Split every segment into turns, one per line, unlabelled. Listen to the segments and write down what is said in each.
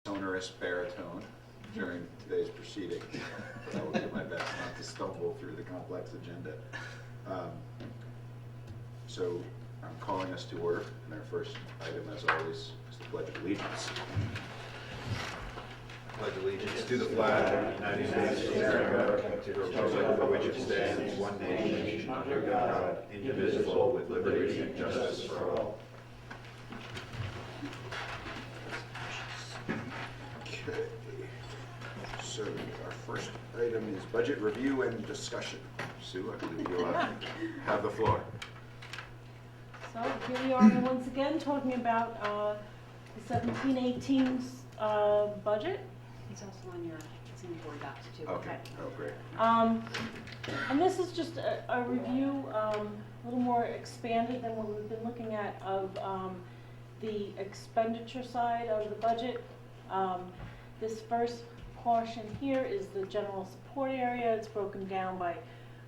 sonorous baritone during today's proceeding, but I will do my best not to stumble through the complex agenda. So I'm calling us to order, and our first item, as always, is the Pledge of Allegiance.
Pledge allegiance to the flag of the United States of America, to the republic for which it stands, one nation, under God, indivisible, with liberty and justice for all.
Okay. So our first item is budget review and discussion. Sue, I believe you'll have the floor.
So here we are once again talking about the 17-18 budget.
It's also on your, it's in your board docs too.
Okay. Oh, great.
And this is just a review, a little more expanded than what we've been looking at of the expenditure side of the budget. This first portion here is the general support area. It's broken down by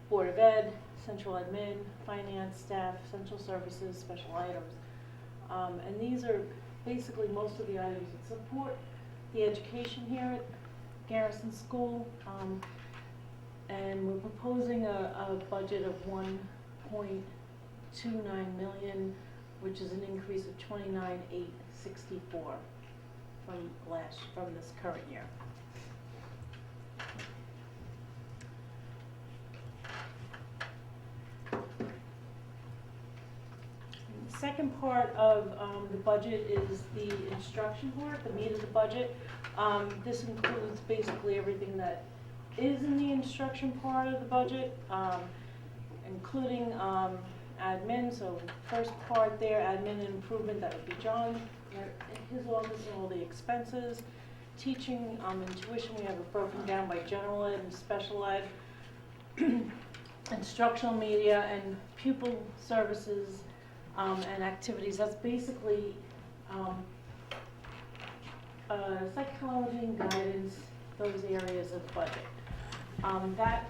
Board of Ed, Central Admin, Finance, Staff, Central Services, Special Items. And these are basically most of the items that support the education here at Garrison School. And we're proposing a budget of $1.29 million, which is an increase of $29,864 from this current year. The second part of the budget is the instruction part, the meat of the budget. This includes basically everything that is in the instruction part of the budget, including admin. So first part there, admin and improvement, that would be John. In his office and all the expenses. Teaching and tuition, we have it broken down by general ed and special ed. Instructional media and pupil services and activities. That's basically psychology and guidance, those areas of the budget. That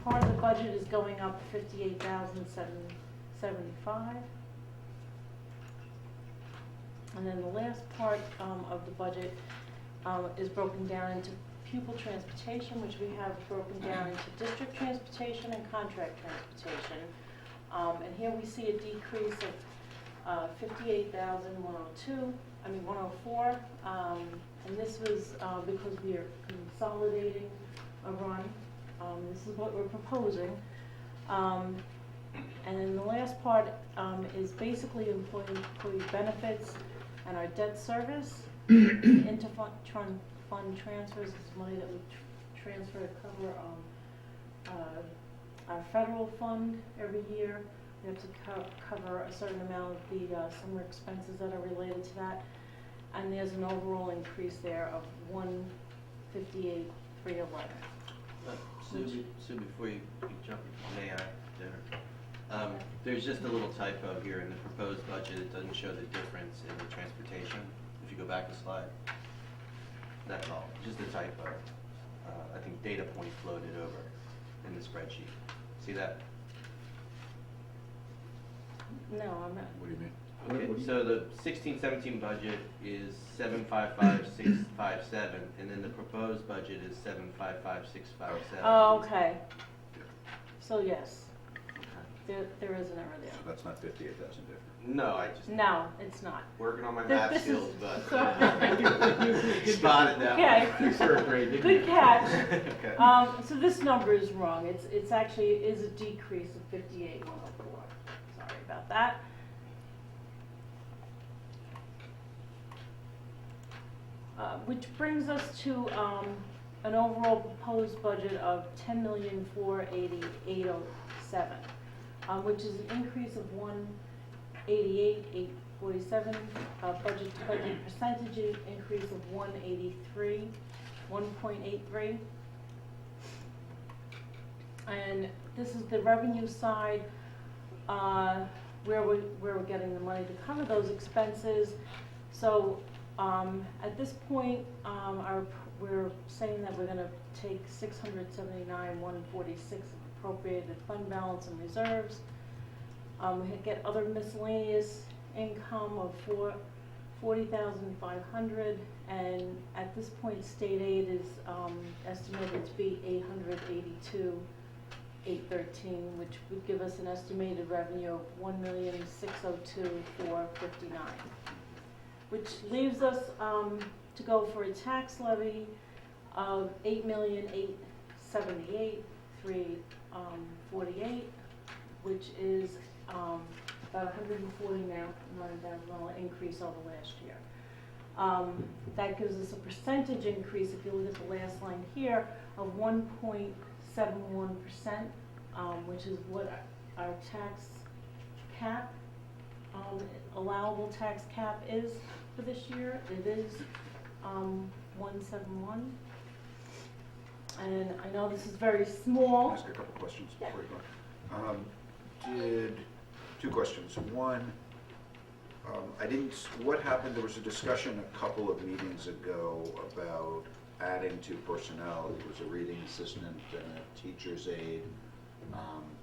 part of the budget is going up $58,775. And then the last part of the budget is broken down into pupil transportation, which we have broken down into district transportation and contract transportation. And here we see a decrease of $58,104. And this was because we are consolidating a run. This is what we're proposing. And then the last part is basically employee benefits and our debt service. Interfund transfers is money that we transfer to cover our federal fund every year. We have to cover a certain amount of the summer expenses that are related to that. And there's an overall increase there of $158,311.
Sue, before you jump, may I? There's just a little typo here in the proposed budget. It doesn't show the difference in the transportation. If you go back a slide, that's all. Just a typo. I think data point floated over in the spreadsheet. See that?
No, I'm not.
What do you mean?
Okay, so the 16-17 budget is 755,657, and then the proposed budget is 755,657.
Oh, okay. So yes, there is an error there.
So that's not 58,000 different.
No, I just
No, it's not.
working on my
This
math
is-
skills, but
so-
spotted that
Okay. Good catch.
Okay.
So this number is wrong. It's actually is a decrease of 58,104. Sorry about that. Which brings us to an overall proposed budget of $10,488,807, which is an increase of $188,847. Budget to budget percentage increase of 1.83. And this is the revenue side, where we're getting the money to cover those expenses. So at this point, we're saying that we're going to take $679,146 of appropriated fund balance and reserves. We get other miscellaneous income of $40,500, and at this point, state aid is estimated to be $882,813, which would give us an estimated revenue of $1,602,459, which leaves us to go for a tax levy of $8,878,348, which is about $149,000 increase over last year. That gives us a percentage increase, if you look at the last line here, of 1.71%, which is what our tax cap, allowable tax cap is for this year. It is 171. And I know this is very small.
Ask a couple questions before you go. Two questions. One, what happened, there was a discussion a couple of meetings ago about adding to personnel. There was a reading assistant and a teacher's aide.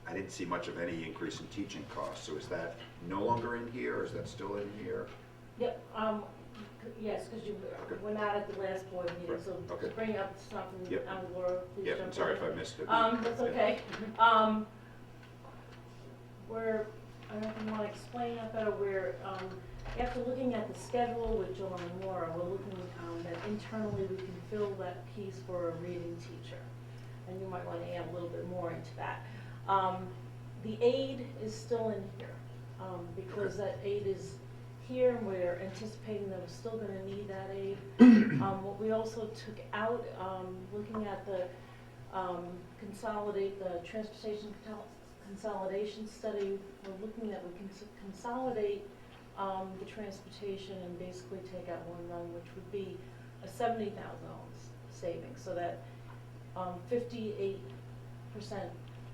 I didn't see much of any increase in teaching costs, so is that no longer in here, or is that still in here?
Yep, yes, because you were not at the last board meeting,
Right,
so
okay.
to bring up something,
Yep.
Laura, please
Yeah,
jump
I'm sorry
in.
if I missed it.
That's okay. I don't know if you want to explain that better, after looking at the schedule with John and Laura, we're looking that internally we can fill that piece for a reading teacher. And you might want to add a little bit more into that. The aid is still in here, because that aid is here, and we're anticipating that we're still going to need that aid. What we also took out, looking at the transportation consolidation study, we're looking at we can consolidate the transportation and basically take out one run, which would be a $70,000 savings, so that 58%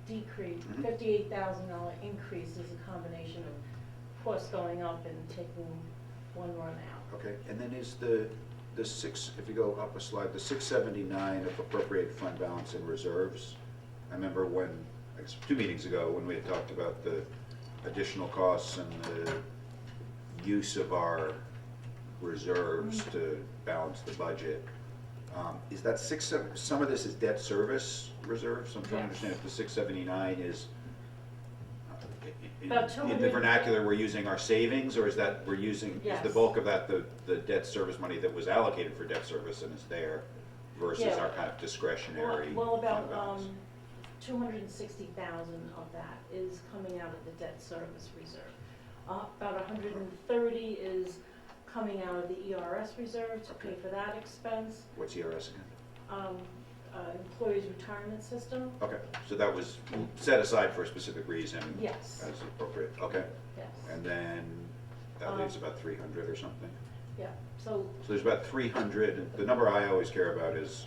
decrease, $58,000 increase is a combination of costs going up and taking one run out.
Okay, and then is the six, if you go up a slide, the 679 of appropriate fund balance and reserves. I remember when, I guess 2 meetings ago, when we had talked about the additional costs and the use of our reserves to balance the budget. Is that some of this is debt service reserves? I'm trying to understand if the 679 is,
About
in the
200
vernacular, we're using our savings, or is that we're using, is the
Yes.
bulk of that the debt service money that was allocated for debt service and is there versus
Yeah.
our kind of discretionary
Well,
fund
about
balance?
260,000 of that is coming out of the debt service reserve. About 130 is coming out of the ERS reserve to pay
Okay.
for that expense.
What's ERS again?
Employees retirement system,
Okay, so that was set aside for a specific reason?
Yes.
As appropriate, okay.
yes.
And then that leaves about 300 or something?
Yeah, so
So there's about 300, the number I always care about is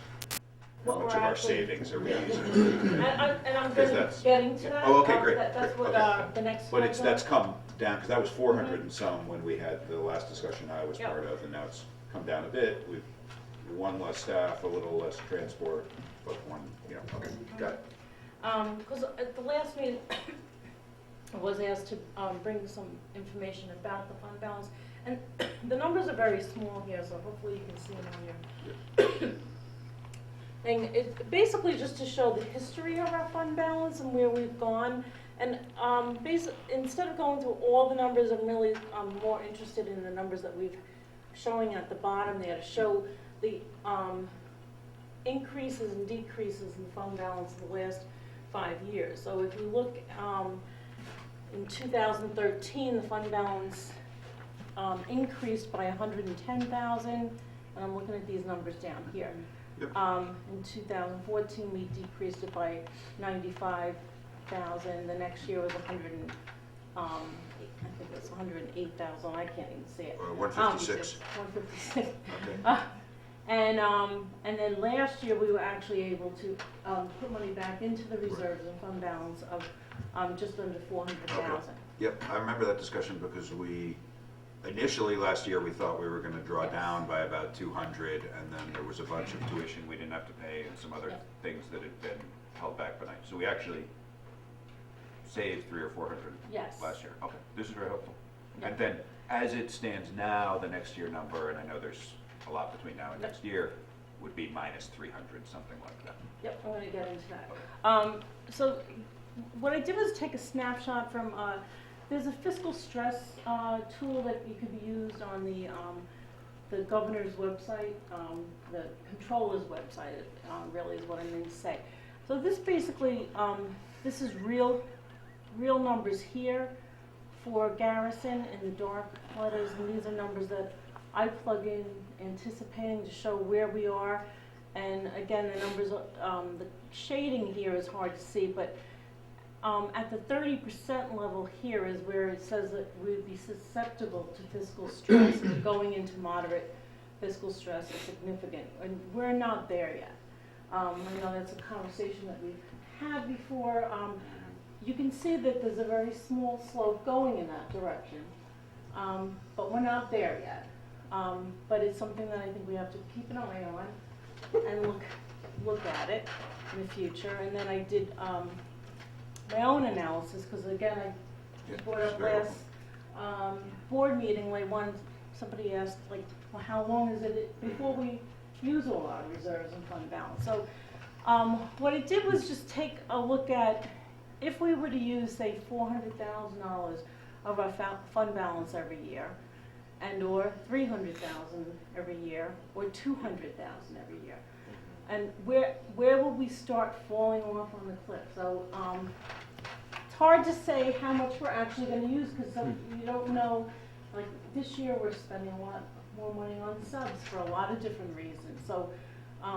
how
What
much
we're
of our
actually-
savings are we using?
And I'm
Because that's-
getting to that.
Oh, okay, great.
That's
great,
what
okay.
the next
But
slide's
that's
on.
come down, because that was 400 and some when we had the last discussion I was
Yep.
part of, and now it's come down a bit. We've one less staff, a little less transport, but one, okay, got it.
Because at the last meeting, I was asked to bring some information about the fund balance, and the numbers are very small here, so hopefully you can see them on your thing. It basically just to show the history of our fund balance and where we've gone. And instead of going through all the numbers, I'm more interested in the numbers that we've showing at the bottom there to show the increases and decreases in the fund balance in the last 5 years. So if you look in 2013, the fund balance increased by 110,000, and I'm looking at these numbers down here.
Yep.
In 2014, we decreased it by 95,000. The next year was 108,000. I can't even say it.
156.
156.
Okay.
And then last year, we were actually able to put money back into the reserves and fund balance of just under 400,000.
Yep, I remember that discussion because initially last year, we thought we were going to draw
Yes.
down by about 200, and then there was a bunch of tuition we didn't have to pay and some other
Yep.
things that had been held back by night. So we actually saved 300 or 400
Yes.
last year. Okay, this is very helpful.
Yep.
And then as it stands now, the next year number, and I know there's a lot between now and next year, would be minus 300, something like that.
Yep, I'm gonna get into that. So what I did was take a snapshot from, there's a fiscal stress tool that you could use on the governor's website, the controller's website, really is what I mean to say. So this basically, this is real numbers here for Garrison in the dark letters, and these are numbers that I plug in anticipating to show where we are. And again, the numbers, the shading here is hard to see, but at the 30% level here is where it says that we'd be susceptible to fiscal stress. We're going into moderate fiscal stress is significant, and we're not there yet. I know that's a conversation that we've had before. You can see that there's a very small slope going in that direction, but we're not there yet. But it's something that I think we have to keep an eye on and look at it in the future. And then I did my own analysis, because again, I brought up last board meeting, somebody asked, like, well, how long is it before we use all our reserves and fund balance? So what I did was just take a look at, if we were to use, say, $400,000 of our fund balance every year, and or $300,000 every year, or $200,000 every year, and where will we start falling off on the cliff? So it's hard to say how much we're actually going to use, because you don't know. Like this year, we're spending a lot more money on subs for a lot of different reasons. So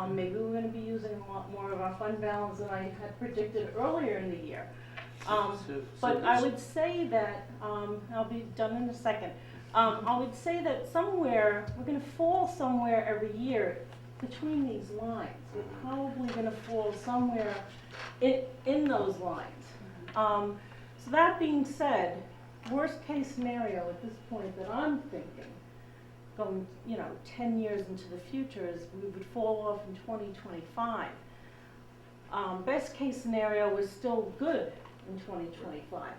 maybe we're going to be using a lot more of our fund balance than I had predicted earlier in the year. But I would say that, I'll be done in a second. I would say that somewhere, we're going to fall somewhere every year between these lines. We're probably going to fall somewhere in those lines. So that being said, worst case scenario at this point that I'm thinking, going 10 years into the future, is we would fall off in 2025. Best case scenario is still good in 2025.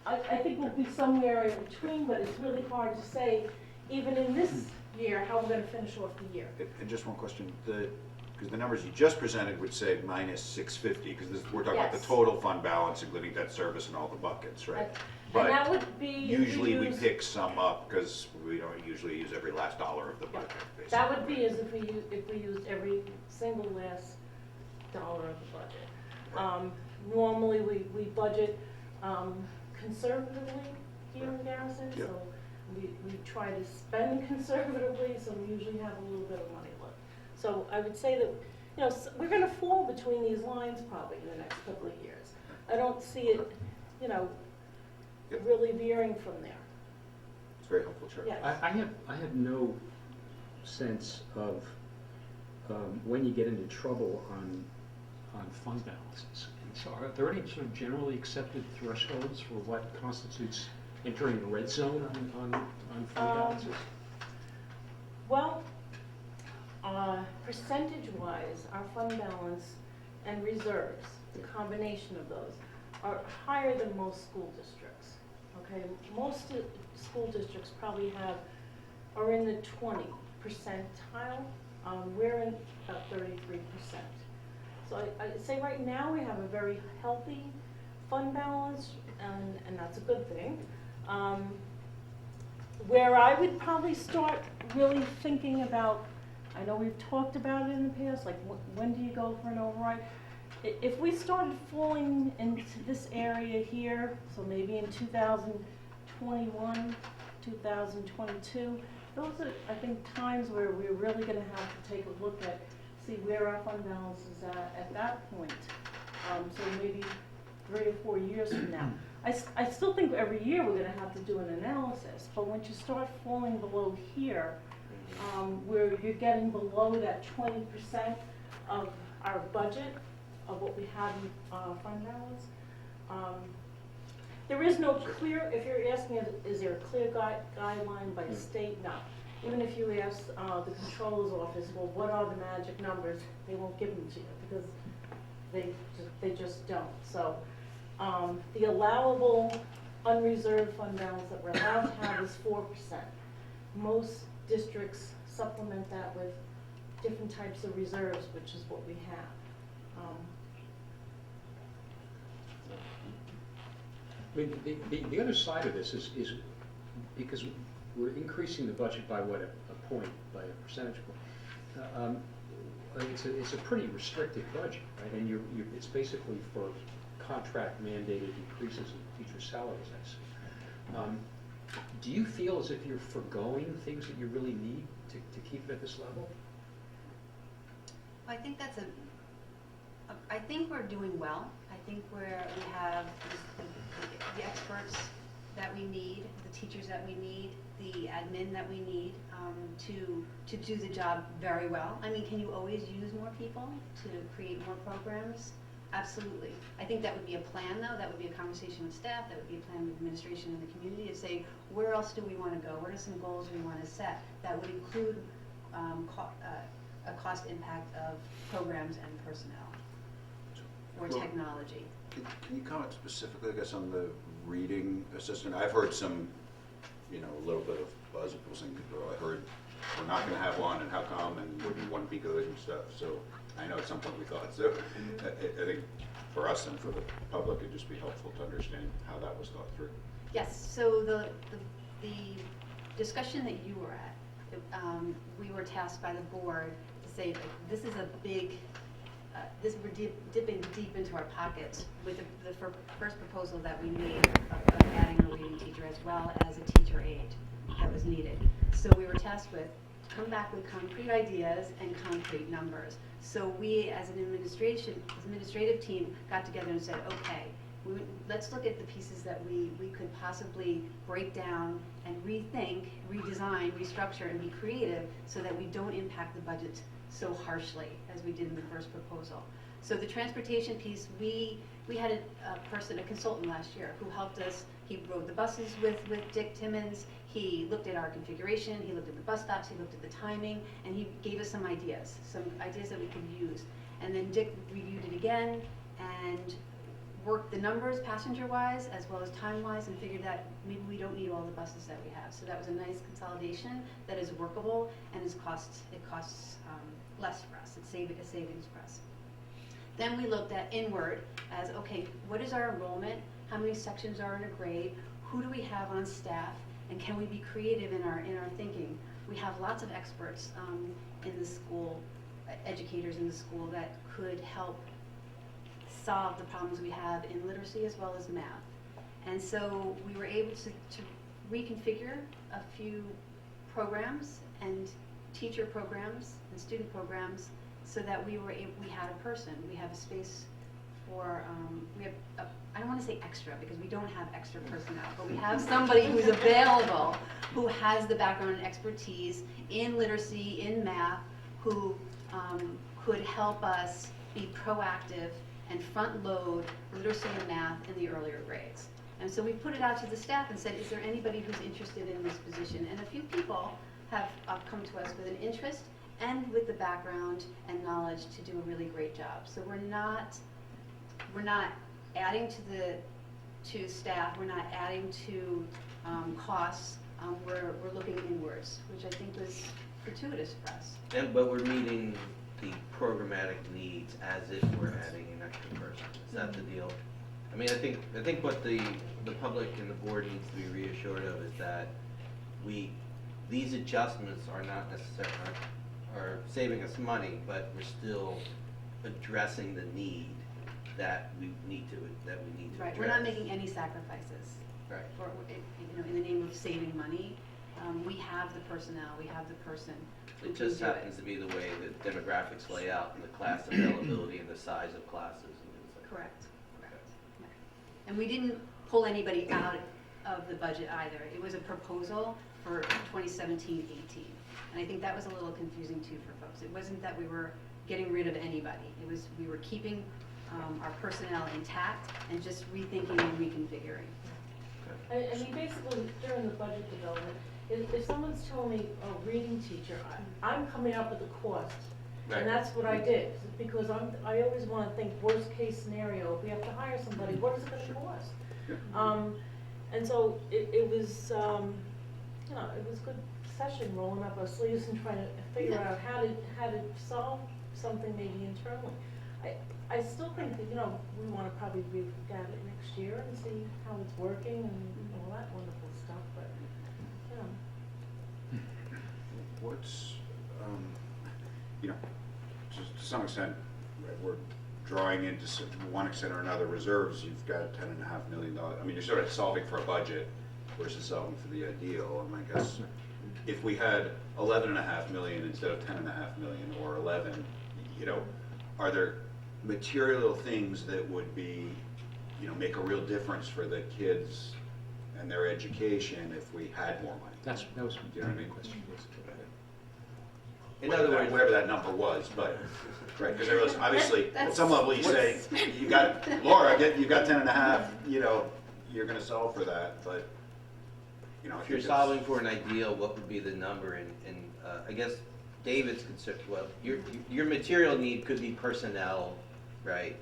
I think we'll be somewhere in between, but it's really hard to say, even in this year, how we're going to finish off the year.
And just one question, because the numbers you just presented would say minus 650, because we're talking about the
Yes.
total fund balance, including debt service and all the buckets, right?
And that would be,
usually we pick some up, because we don't usually use every last dollar of the budget, basically.
that would be as if we used every single last dollar of the budget. Normally, we budget conservatively here in Garrison,
Yep.
so we try to spend conservatively, so we usually have a little bit of money left. So I would say that, we're gonna fall between these lines probably in the next couple of years. I don't see it,
Yep.
really veering from there.
It's very helpful, Chair.
Yes.
I have no sense of when you get into trouble on fund balances. And so are there any sort of generally accepted thresholds for what constitutes entering the red zone on fund balances?
Well, percentage-wise, our fund balance and reserves, the combination of those, are higher than most school districts. Okay, most school districts probably are in the 20 percentile. We're in about 33%. So I'd say right now we have a very healthy fund balance, and that's a good thing. Where I would probably start really thinking about, I know we've talked about it in the past, like when do you go for an override? If we started falling into this area here, so maybe in 2021, 2022, those are, I think, times where we're really going to have to take a look at, see where our fund balance is at that point. So maybe 3 or 4 years from now. I still think every year we're going to have to do an analysis, but once you start falling below here, where you're getting below that 20% of our budget, of what we have in fund balance, there is no clear, if you're asking, is there a clear guideline by state? No. Even if you ask the controller's office, well, what are the magic numbers? They won't give them to you because they just don't. So the allowable unreserved fund balance that we're allowed to have is 4%. Most districts supplement that with different types of reserves, which is what we have.
I mean, the other side of this is because we're increasing the budget by what, a point, by a percentage point. It's a pretty restricted budget, right? And it's basically for contract mandated increases in teacher salaries, I see. Do you feel as if you're foregoing things that you really need to keep it at this level?
I think I think we're doing well. I think we have the experts that we need, the teachers that we need, the admin that we need to do the job very well. I mean, can you always use more people to create more programs? Absolutely. I think that would be a plan, though. That would be a conversation with staff. That would be a plan with administration and the community to say, where else do we want to go? What are some goals we want to set? That would include a cost impact of programs and personnel or
Well,
technology.
Can you comment specifically, I guess, on the reading assistant? I've heard some, a little bit of buzz of people saying, well, I heard we're not going to have one, and how come, and wouldn't one be good and stuff. So I know at some point we thought so. I think for us and for the public, it'd just be helpful to understand how that was thought through.
Yes, so the discussion that you were at, we were tasked by the board to say, like, this is a big, we're dipping deep into our pockets with the first proposal that we made of adding a reading teacher as well as a teacher aide that was needed. So we were tasked with come back with concrete ideas and concrete numbers. So we, as an administrative team, got together and said, okay, let's look at the pieces that we could possibly break down and rethink, redesign, restructure, and be creative so that we don't impact the budget so harshly as we did in the first proposal. So the transportation piece, we had a consultant last year who helped us. He rode the buses with Dick Timmons. He looked at our configuration, he looked at the bus stops, he looked at the timing, and he gave us some ideas that we could use. And then Dick reviewed it again and worked the numbers passenger-wise as well as time-wise and figured that maybe we don't need all the buses that we have. So that was a nice consolidation that is workable and it costs less for us. It's a savings for us. Then we looked at inward as, okay, what is our enrollment? How many sections are in a grade? Who do we have on staff? And can we be creative in our thinking? We have lots of experts in the school, educators in the school that could help solve the problems we have in literacy as well as math. And so we were able to reconfigure a few programs and teacher programs and student programs so that we had a person. We have a space for, I don't want to say extra because we don't have extra personnel, but we have somebody who's available who has the background and expertise in literacy, in math, who could help us be proactive and front load literacy and math in the earlier grades. And so we put it out to the staff and said, is there anybody who's interested in this position? And a few people have come to us with an interest and with the background and knowledge to do a really great job. So we're not adding to staff, we're not adding to costs, we're looking inwards, which I think was fortuitous for us.
But we're meeting the programmatic needs as if we're adding an extra person. Is that the deal? I mean, I think what the public and the board needs to be reassured of is that these adjustments are not necessarily are saving us money, but we're still addressing the need that we need to
Right,
address.
we're not making any sacrifices.
Right.
For, in the name of saving money. We have the personnel, we have the person who
It
can
just
do
happens to be the way that demographics lay out and the class availability and the size of classes and things like that.
Correct. And we didn't pull anybody out of the budget either. It was a proposal for 2017-18. And I think that was a little confusing too for folks. It wasn't that we were getting rid of anybody. It was we were keeping our personnel intact and just rethinking and reconfiguring.
I mean, basically, during the budget development, if someone's telling me, oh, reading teacher, I'm coming up with the cost.
Right.
And that's what I did, because I always want to think worst case scenario, if we have to hire somebody, what is it going to cost? And so it was, you know, it was good session, rolling up our sleeves and trying to figure out how to solve something maybe internally. I still think that, you know, we wanna probably look at it next year and see how it's working and all that wonderful stuff, but, you know.
What's, you know, to some extent, we're drawing into, to one extent or another, reserves. You've got $10.5 million. I mean, you're sort of solving for a budget versus solving for the ideal. And I guess if we had 11.5 million instead of 10.5 million or 11, you know, are there material things that would be, you know, make a real difference for the kids and their education if we had more money?
That was
You know what I mean?
question.
In other words,
Whatever that number was, but, right, because there was, obviously, at
That's-
some level you say, you got, Laura, you got 10.5, you know, you're gonna solve for that, but, you know, I
if you're
think it's-
solving for an ideal, what would be the number? And I guess David's concern, well, your material need could be personnel, right?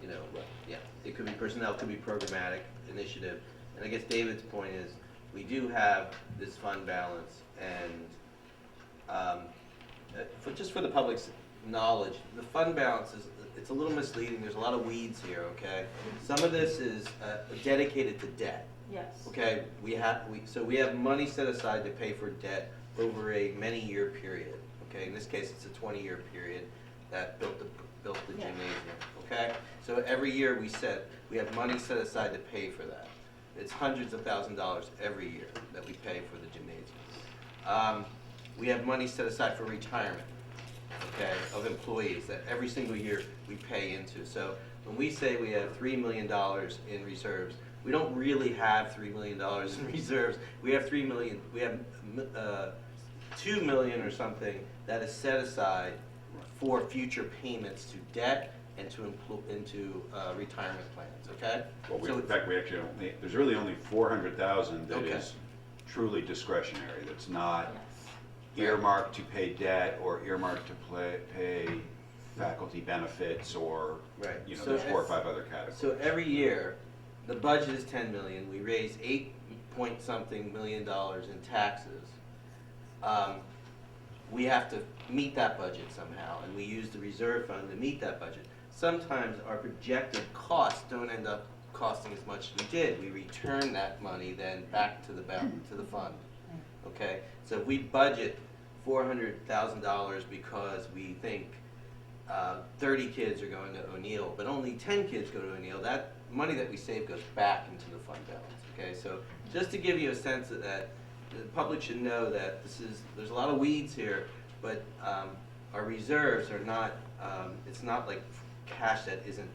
You know, yeah, it could be personnel, it could be programmatic initiative. And I guess David's point is, we do have this fund balance, and just for the public's knowledge, the fund balance is, it's a little misleading, there's a lot of weeds here, okay? Some of this is dedicated to debt.
Yes.
Okay, we have money set aside to pay for debt over a many-year period. Okay, in this case, it's a 20-year period that built the
Yeah.
gymnasium. Okay, so every year we have money set aside to pay for that. It's hundreds of thousands of dollars every year that we pay for the gymnasium. We have money set aside for retirement, okay, of employees that every single year we pay into. So when we say we have $3 million in reserves, we don't really have $3 million in reserves. We have $3 million. We have $2 million or something that is set aside for future payments to debt and to retirement plans. Okay.
Well,
So
in fact, we actually only, there's really only 400,000 that
Okay.
is truly discretionary, that's not
Yes.
earmarked to pay debt or earmarked to pay faculty benefits or,
Right.
you know,
So
there's 4 or
it's-
5 other categories.
So every year, the budget is 10 million. We raise 8-point-something million dollars in taxes. We have to meet that budget somehow, and we use the reserve fund to meet that budget. Sometimes our projected costs don't end up costing as much as we did. We return that money then back to the fund. Okay, so if we budget $400,000 because we think 30 kids are going to O'Neill, but only 10 kids go to O'Neill, that money that we save goes back into the fund balance. Okay, so just to give you a sense of that, the public should know that there's a lot of weeds here, but our reserves are not, it's not like cash that isn't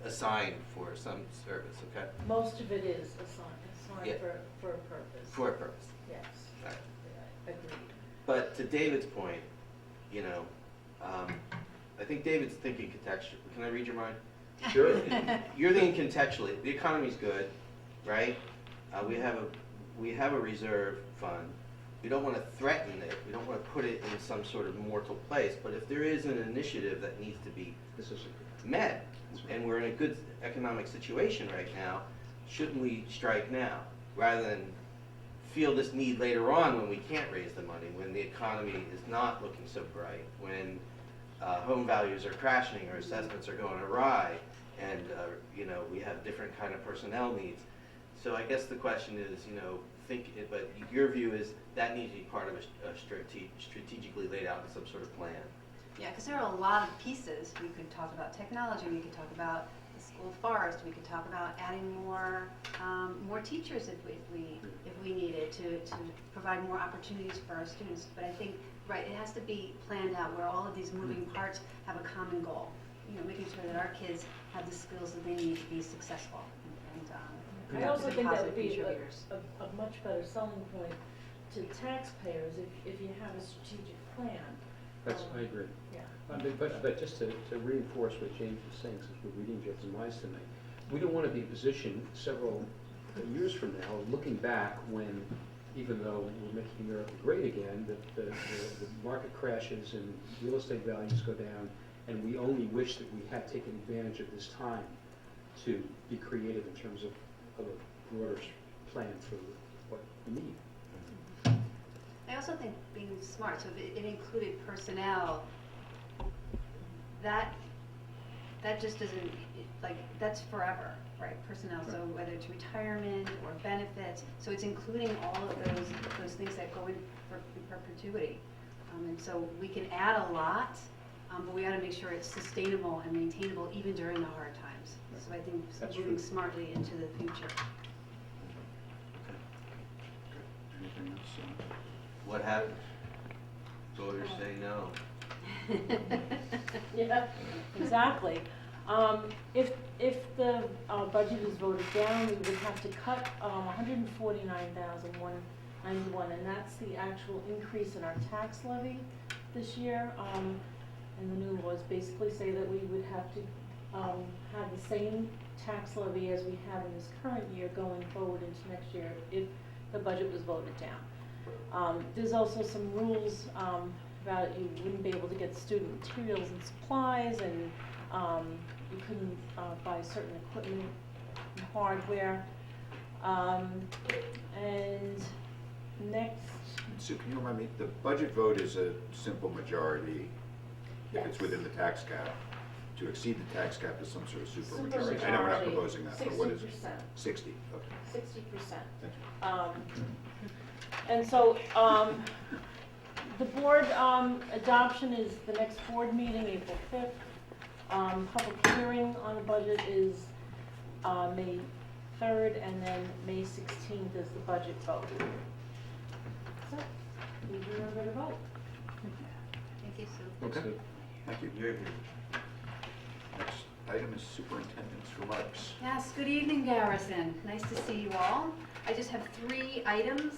assigned for some service, okay?
Most of it is assigned
Yeah.
for a purpose.
For a purpose.
Yes.
Right.
Yeah, agreed.
But to David's point, you know, I think David's thinking contextually. Can I read your mind?
Sure.
You're thinking contextually. The economy's good, right? We have a reserve fund. We don't want to threaten it. We don't want to put it in some sort of mortal place. But if there is an initiative that needs to be
This is
met, and we're in a good economic situation right now, shouldn't we strike now rather than feel this need later on when we can't raise the money, when the economy is not looking so bright, when home values are crashing or assessments are going awry, and you know, we have different kind of personnel needs. So I guess the question is, you know, but your view is that needs to be part of a strategically laid out in some sort of plan.
Yeah, because there are a lot of pieces. We could talk about technology, we could talk about the school forest, we could talk about adding more teachers if we needed to provide more opportunities for our students. But I think, right, it has to be planned out where all of these moving parts have a common goal. You know, making sure that our kids have the skills that they need to be successful.
I also
to
think that
positive
would be
contributors.
a much better selling point to taxpayers if you have a strategic plan.
I agree.
Yeah.
But just to reinforce what James was saying, since we're reading Jeff's minds tonight, we don't want to be in a position several years from now, looking back when, even though we're making America great again, the market crashes and real estate values go down, and we only wish that we had taken advantage of this time to be creative in terms of a in order to plan for what we need.
I also think being smart, so if it included personnel, that just doesn't, like, that's forever, right, personnel, so whether it's retirement or benefits, so it's including all of those things that go in perpetuity. And so we can add a lot, but we ought to make sure it's sustainable and maintainable even during the hard times. So I think
That's
moving
true.
smartly into the future.
Anything else?
What happened? Voters say no.
Yeah, exactly. If the budget is voted down, we would have to cut 149,191, and that's the actual increase in our tax levy this year. And the new laws basically say that we would have to have the same tax levy as we have in this current year going forward into next year if the budget was voted down. There's also some rules about you wouldn't be able to get student materials and supplies, and you couldn't buy certain equipment and hardware. And next,
Sue, can you remind me, the budget vote is a simple majority if it's within the tax cap. To exceed the tax cap is some sort of super majority. I know we're not proposing that, but what is it? 60, okay.
60%.
Thank you.
And so, the board adoption is the next board meeting, April 5th. Public hearing on the budget is May 3rd, and then May 16th is the budget vote. So, we remember to vote.
Thank you, Sue.
Okay, thank you.
You're here.
Next item is superintendent's remarks.
Yes, good evening, Garrison. Nice to see you all. I just have 3 items.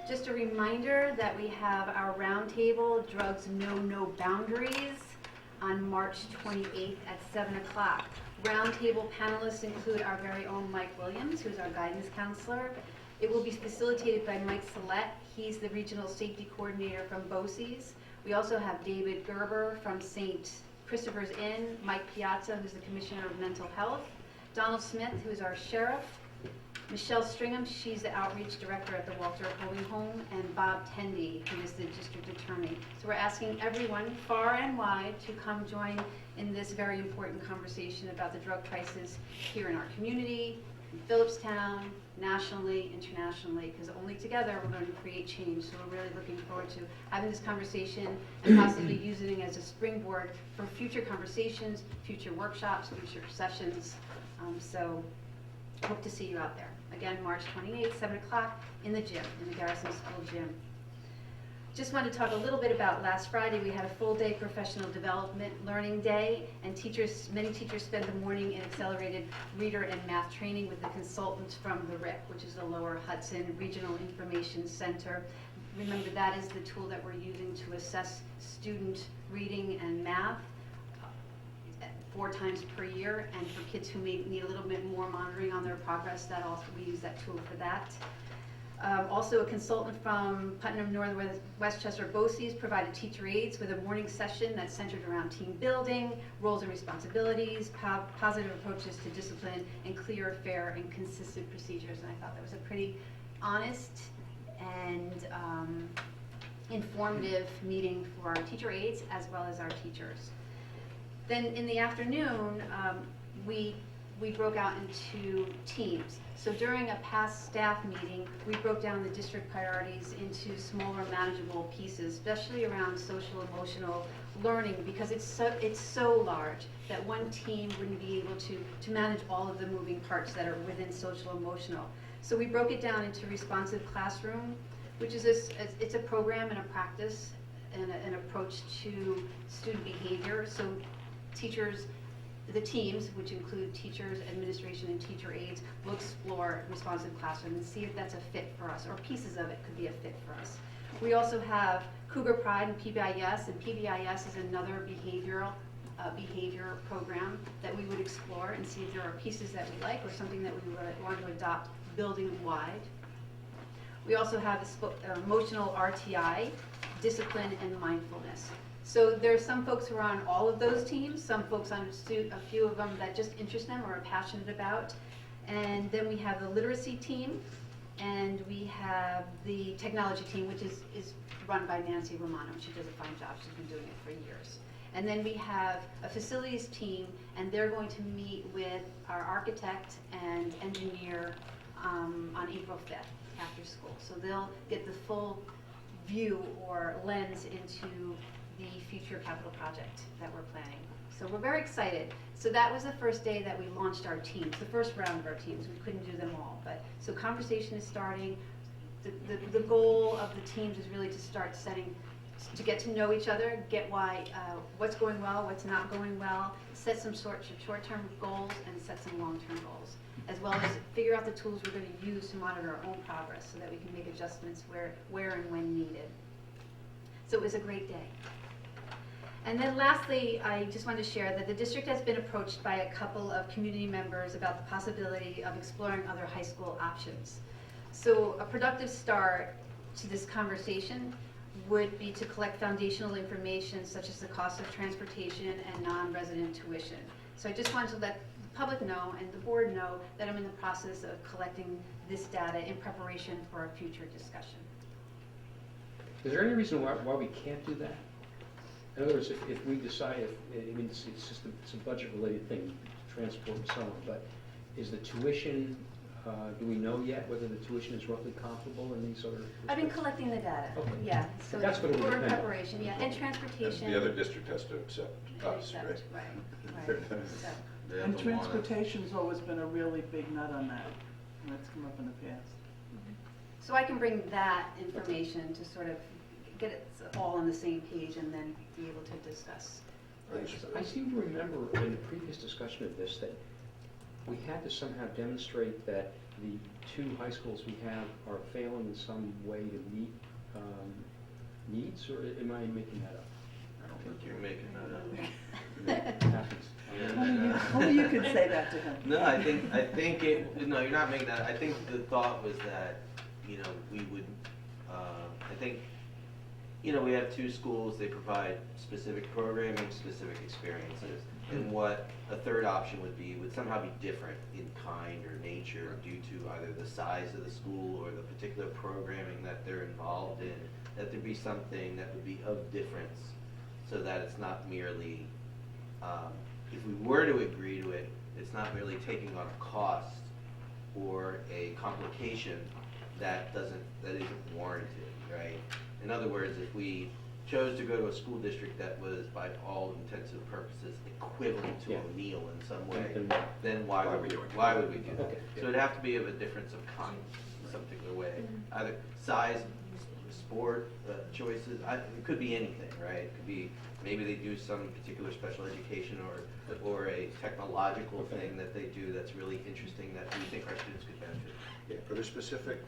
Just a reminder that we have our roundtable, Drugs Know No Boundaries, on March 28th at 7 o'clock. Roundtable panelists include our very own Mike Williams, who's our guidance counselor. It will be facilitated by Mike Sillette. He's the regional safety coordinator from BOCES. We also have David Gerber from St. Christopher's Inn, Mike Piazza, who's the Commissioner of Mental Health, Donald Smith, who's our sheriff, Michelle Stringham, she's the outreach director at the Walter Holding Home, and Bob Tendy, who is the district attorney. So we're asking everyone, far and wide, to come join in this very important conversation about the drug crisis here in our community, in Phillipstown, nationally, internationally, because only together we're going to create change. So we're really looking forward to having this conversation and possibly using it as a springboard for future conversations, future workshops, future sessions. So hope to see you out there. Again, March 28th, 7 o'clock in the gym, in the Garrison School gym. Just wanted to talk a little bit about last Friday. We had a full day professional development learning day, and many teachers spent the morning in accelerated reader and math training with the consultants from the RIC, which is the Lower Hudson Regional Information Center. Remember, that is the tool that we're using to assess student reading and math 4 times per year, and for kids who may need a little bit more monitoring on their progress, that also we use that tool for that. Also, a consultant from Putnam Northwest Westchester BOCES provided teacher aides with a morning session that's centered around team building, roles and responsibilities, positive approaches to discipline, and clear, fair, and consistent procedures. And I thought that was a pretty honest and informative meeting for our teacher aides as well as our teachers. Then in the afternoon, we broke out into teams. So during a past staff meeting, we broke down the district priorities into smaller, manageable pieces, especially around social emotional learning, because it's so large that one team wouldn't be able to manage all of the moving parts that are within social emotional. So we broke it down into responsive classroom, which is it's a program and a practice and an approach to student behavior. So teachers, the teams, which include teachers, administration, and teacher aides, will explore responsive classroom and see if that's a fit for us, or pieces of it could be a fit for us. We also have Cougar Pride and PBIS, and PBIS is another behavior program that we would explore and see if there are pieces that we like or something that we would want to adopt building-wide. We also have emotional RTI, discipline, and mindfulness. So there are some folks who are on all of those teams, some folks on a few of them that just interest them or are passionate about. And then we have the literacy team, and we have the technology team, which is run by Nancy Romano. She does a fine job. She's been doing it for years. And then we have a facilities team, and they're going to meet with our architect and engineer on April 5th after school. So they'll get the full view or lens into the future capital project that we're planning. So we're very excited. So that was the first day that we launched our teams, the first round of our teams. We couldn't do them all, but so conversation is starting. The goal of the teams is really to start to get to know each other, get what's going well, what's not going well, set some short-term goals and set some long-term goals, as well as figure out the tools we're going to use to monitor our own progress so that we can make adjustments where and when needed. So it was a great day. And then lastly, I just wanted to share that the district has been approached by a couple of community members about the possibility of exploring other high school options. So a productive start to this conversation would be to collect foundational information such as the cost of transportation and non-resident tuition. So I just wanted to let the public know and the board know that I'm in the process of collecting this data in preparation for a future discussion.
Is there any reason why we can't do that? In other words, if we decide, it's just it's a budget-related thing, transport and so on, but is the tuition, do we know yet whether the tuition is roughly comparable in these other?
I've been collecting the data.
Okay.
Yeah, so
That's what it would
we're in
depend on.
preparation, yeah, and
And
transportation.
the other district has to accept us, right?
Right. So,
They have
And
to want it.
transportation's always been a really big nut on that, and that's come up in the past.
so I can bring that information to sort of get it all on the same page and then be able to discuss.
I seem to remember in the previous discussion of this that we had to somehow demonstrate that the two high schools we have are failing in some way to meet needs, or am I making that up?
I don't think you're making that up.
It happens.
Only you could say that to him.
No, I think no, you're not making that. I think the thought was that, we would, I think, we have two schools, they provide specific programming, specific experiences. And what a third option would somehow be different in kind or nature due to either the size of the school or the particular programming that they're involved in, that there'd be something that would be of difference so that it's not merely, if we were to agree to it, it's not merely taking on a cost or a complication that isn't warranted, right? In other words, if we chose to go to a school district that was, by all intents and purposes, equivalent to
Yeah.
O'Neill in some way,
Then
then why would we do that?
Okay.
So it'd have to be of a difference of kind in some particular way. Either size, sport choices, it could be anything, right? It could be, maybe they do some particular special education or a technological thing that they do that's really interesting that we think our students could benefit.
Yeah, are there specific,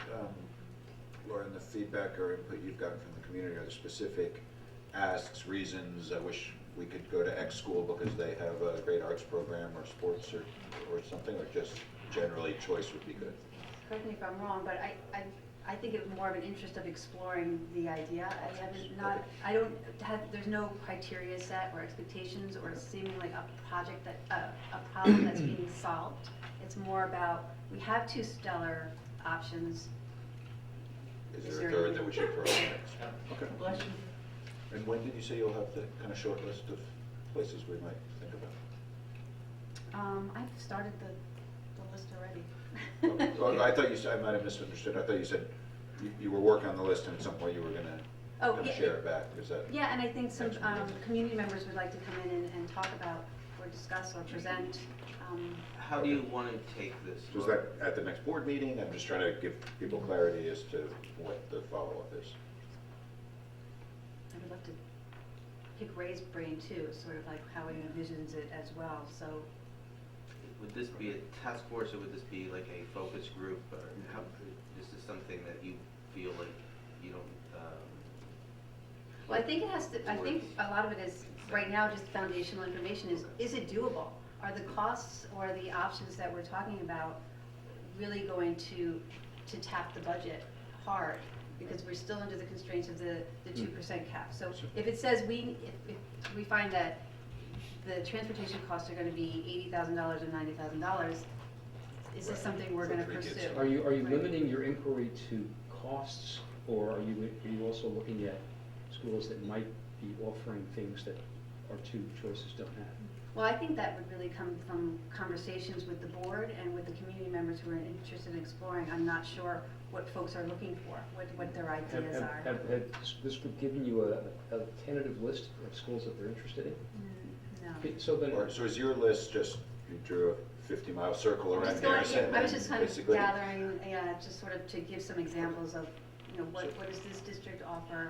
Laura, in the feedback or input you've gotten from the community, are there specific asks, reasons, I wish we could go to X school because they have a great arts program or sports or something, or just generally choice would be good?
Correct me if I'm wrong, but I think it was more of an interest of exploring the idea. There's no criteria set or expectations or seeming like a problem that's being solved. It's more about, we have two stellar options.
Is there a third that we should throw in next? Okay.
Bless you.
And when did you say you'll have the kind of short list of places we might think about?
I've started the list already.
Okay. Well, I thought you said, I might have misunderstood, I thought you said you were working on the list and at some point you were gonna share it back, is that?
Yeah, and I think some
Next meeting.
community members would like to come in and talk about or discuss or present.
How do you want to take this?
So is that at the next board meeting? I'm just trying to give people clarity as to what the follow-up is.
I would love to pick Ray's brain too, sort of like how he envisions it as well, so.
Would this be a task force, or would this be like a focus group, or how, is this something that you feel like you don't,
Well, I think it has to, I think a lot of it is, right now, just foundational information is it doable? Are the costs or the options that we're talking about really going to tap the budget hard? Because we're still under the constraints of the 2% cap. So if it says if we find that the transportation costs are gonna be $80,000 or $90,000, is this something we're gonna
For 3 kids.
pursue?
Are you
Right.
limiting your inquiry to costs, or are you also looking at schools that might be offering things that our two choices don't have?
Well, I think that would really come from conversations with the board and with the community members who are interested in exploring. I'm not sure what folks are looking for, what their ideas are.
Have this group given you a tentative list of schools that they're interested in?
No.
Okay, so then,
So is your list just, you drew a 50-mile circle
I'm
around
just going-
Garrison?
I was just kind of
basically?
gathering, just sort of to give some examples of, what does this district offer?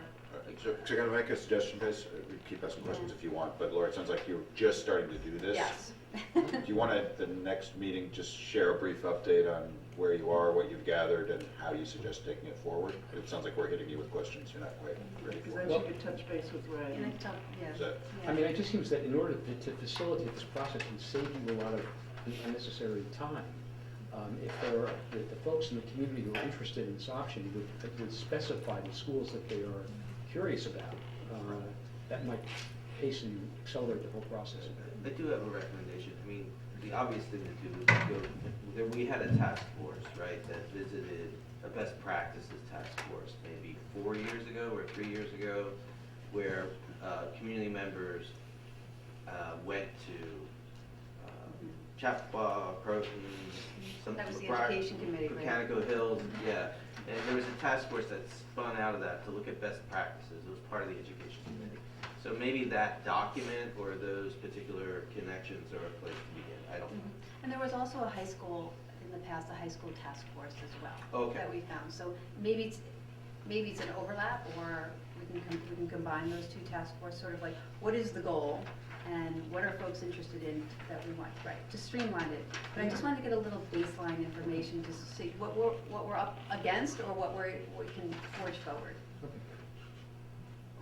So can I make a suggestion, guys? We keep asking questions if you want, but Laura, it sounds like you're just starting to do this.
Yes.
Do you want to, at the next meeting, just share a brief update on where you are, what you've gathered, and how you suggest taking it forward? It sounds like we're hitting you with questions you're not quite ready
Because
for.
then
Well-
she could touch base with Ray.
And I tell,
Is that-
I mean, it just seems that in order to facilitate this process and save you a lot of unnecessary time, if there are, if the folks in the community who are interested in this option would specify the schools that they are curious about, that might hasten, accelerate the whole process.
I do have a recommendation. I mean, the obvious thing to do is we had a task force, right, that visited a best practices task force maybe 4 years ago or 3 years ago, where community members went to Chappaqua, Croton, some
That was the education committee, right?
Mechanical Hills, yeah. And there was a task force that spun out of that to look at best practices. It was part of the education committee. So maybe that document or those particular connections are a place to begin. I don't know.
And there was also a high school, in the past, a high school task force as well.
Okay.
That we found. So maybe it's an overlap, or we can combine those two task force, sort of like, what is the goal? And what are folks interested in that we want, right, to streamline it. But I just wanted to get a little baseline information to see what we're up against, or what we can forge forward.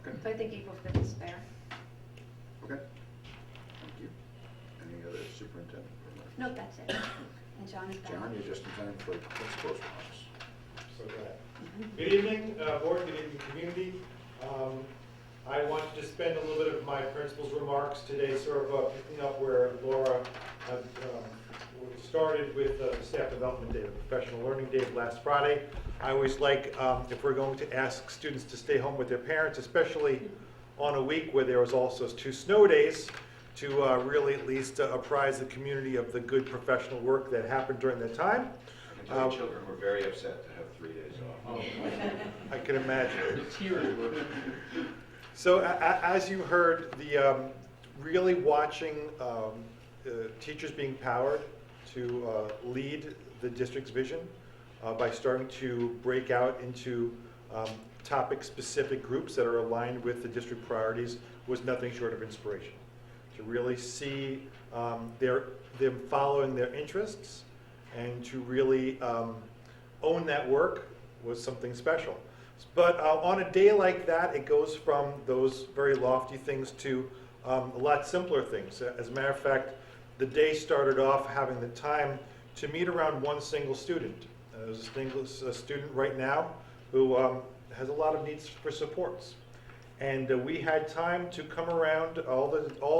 Okay,
So I think April 5th is fair.
okay. Thank you. Any other superintendent remarks?
No, that's it. And John is back.
John, you're just in time for principal's remarks.
So glad. Good evening, board, good evening, community. I wanted to spend a little bit of my principal's remarks today sort of picking up where Laura started with the staff development day, the professional learning day of last Friday. I always like, if we're going to ask students to stay home with their parents, especially on a week where there was also 2 snow days, to really at least apprise the community of the good professional work that happened during that time.
I can tell you children were very upset to have 3 days off.
I can imagine.
The tears were.
So as you heard, the really watching teachers being powered to lead the district's vision by starting to break out into topic-specific groups that are aligned with the district priorities was nothing short of inspiration. To really see them following their interests and to really own that work was something special. But on a day like that, it goes from those very lofty things to a lot simpler things. As a matter of fact, the day started off having the time to meet around one single student. There's a student right now who has a lot of needs for supports. And we had time to come around, all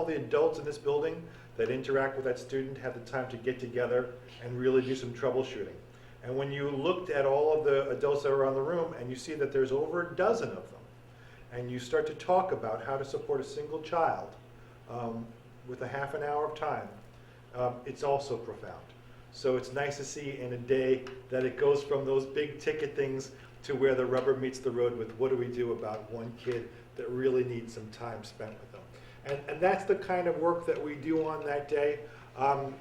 the adults in this building that interact with that student had the time to get together and really do some troubleshooting. And when you looked at all of the adults that are around the room and you see that there's over a dozen of them, and you start to talk about how to support a single child with a half an hour of time, it's also profound. So it's nice to see in a day that it goes from those big ticket things to where the rubber meets the road with what do we do about one kid that really needs some time spent with them. And that's the kind of work that we do on that day.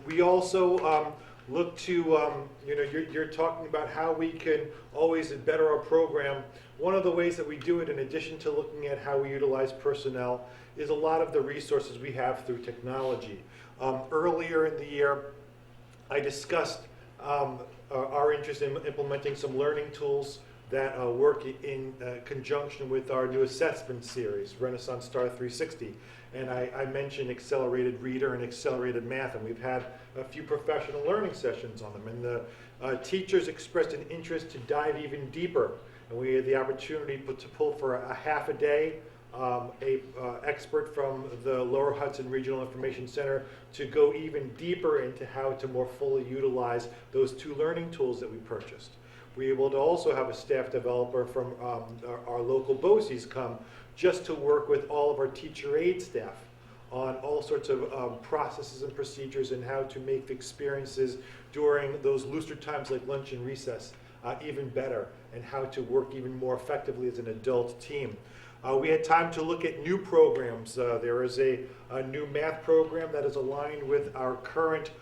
We also look to, you're talking about how we can always better our program. One of the ways that we do it, in addition to looking at how we utilize personnel, is a lot of the resources we have through technology. Earlier in the year, I discussed our interest in implementing some learning tools that work in conjunction with our new assessment series, Renaissance Star 360. And I mentioned accelerated reader and accelerated math, and we've had a few professional learning sessions on them. And the teachers expressed an interest to dive even deeper. And we had the opportunity to pull for a half a day a expert from the Lower Hudson Regional Information Center to go even deeper into how to more fully utilize those 2 learning tools that we purchased. We were able to also have a staff developer from our local BOCES come just to work with all of our teacher aid staff on all sorts of processes and procedures and how to make the experiences during those looser times like lunch and recess even better, and how to work even more effectively as an adult team. We had time to look at new programs. There is a new math program that is aligned with our current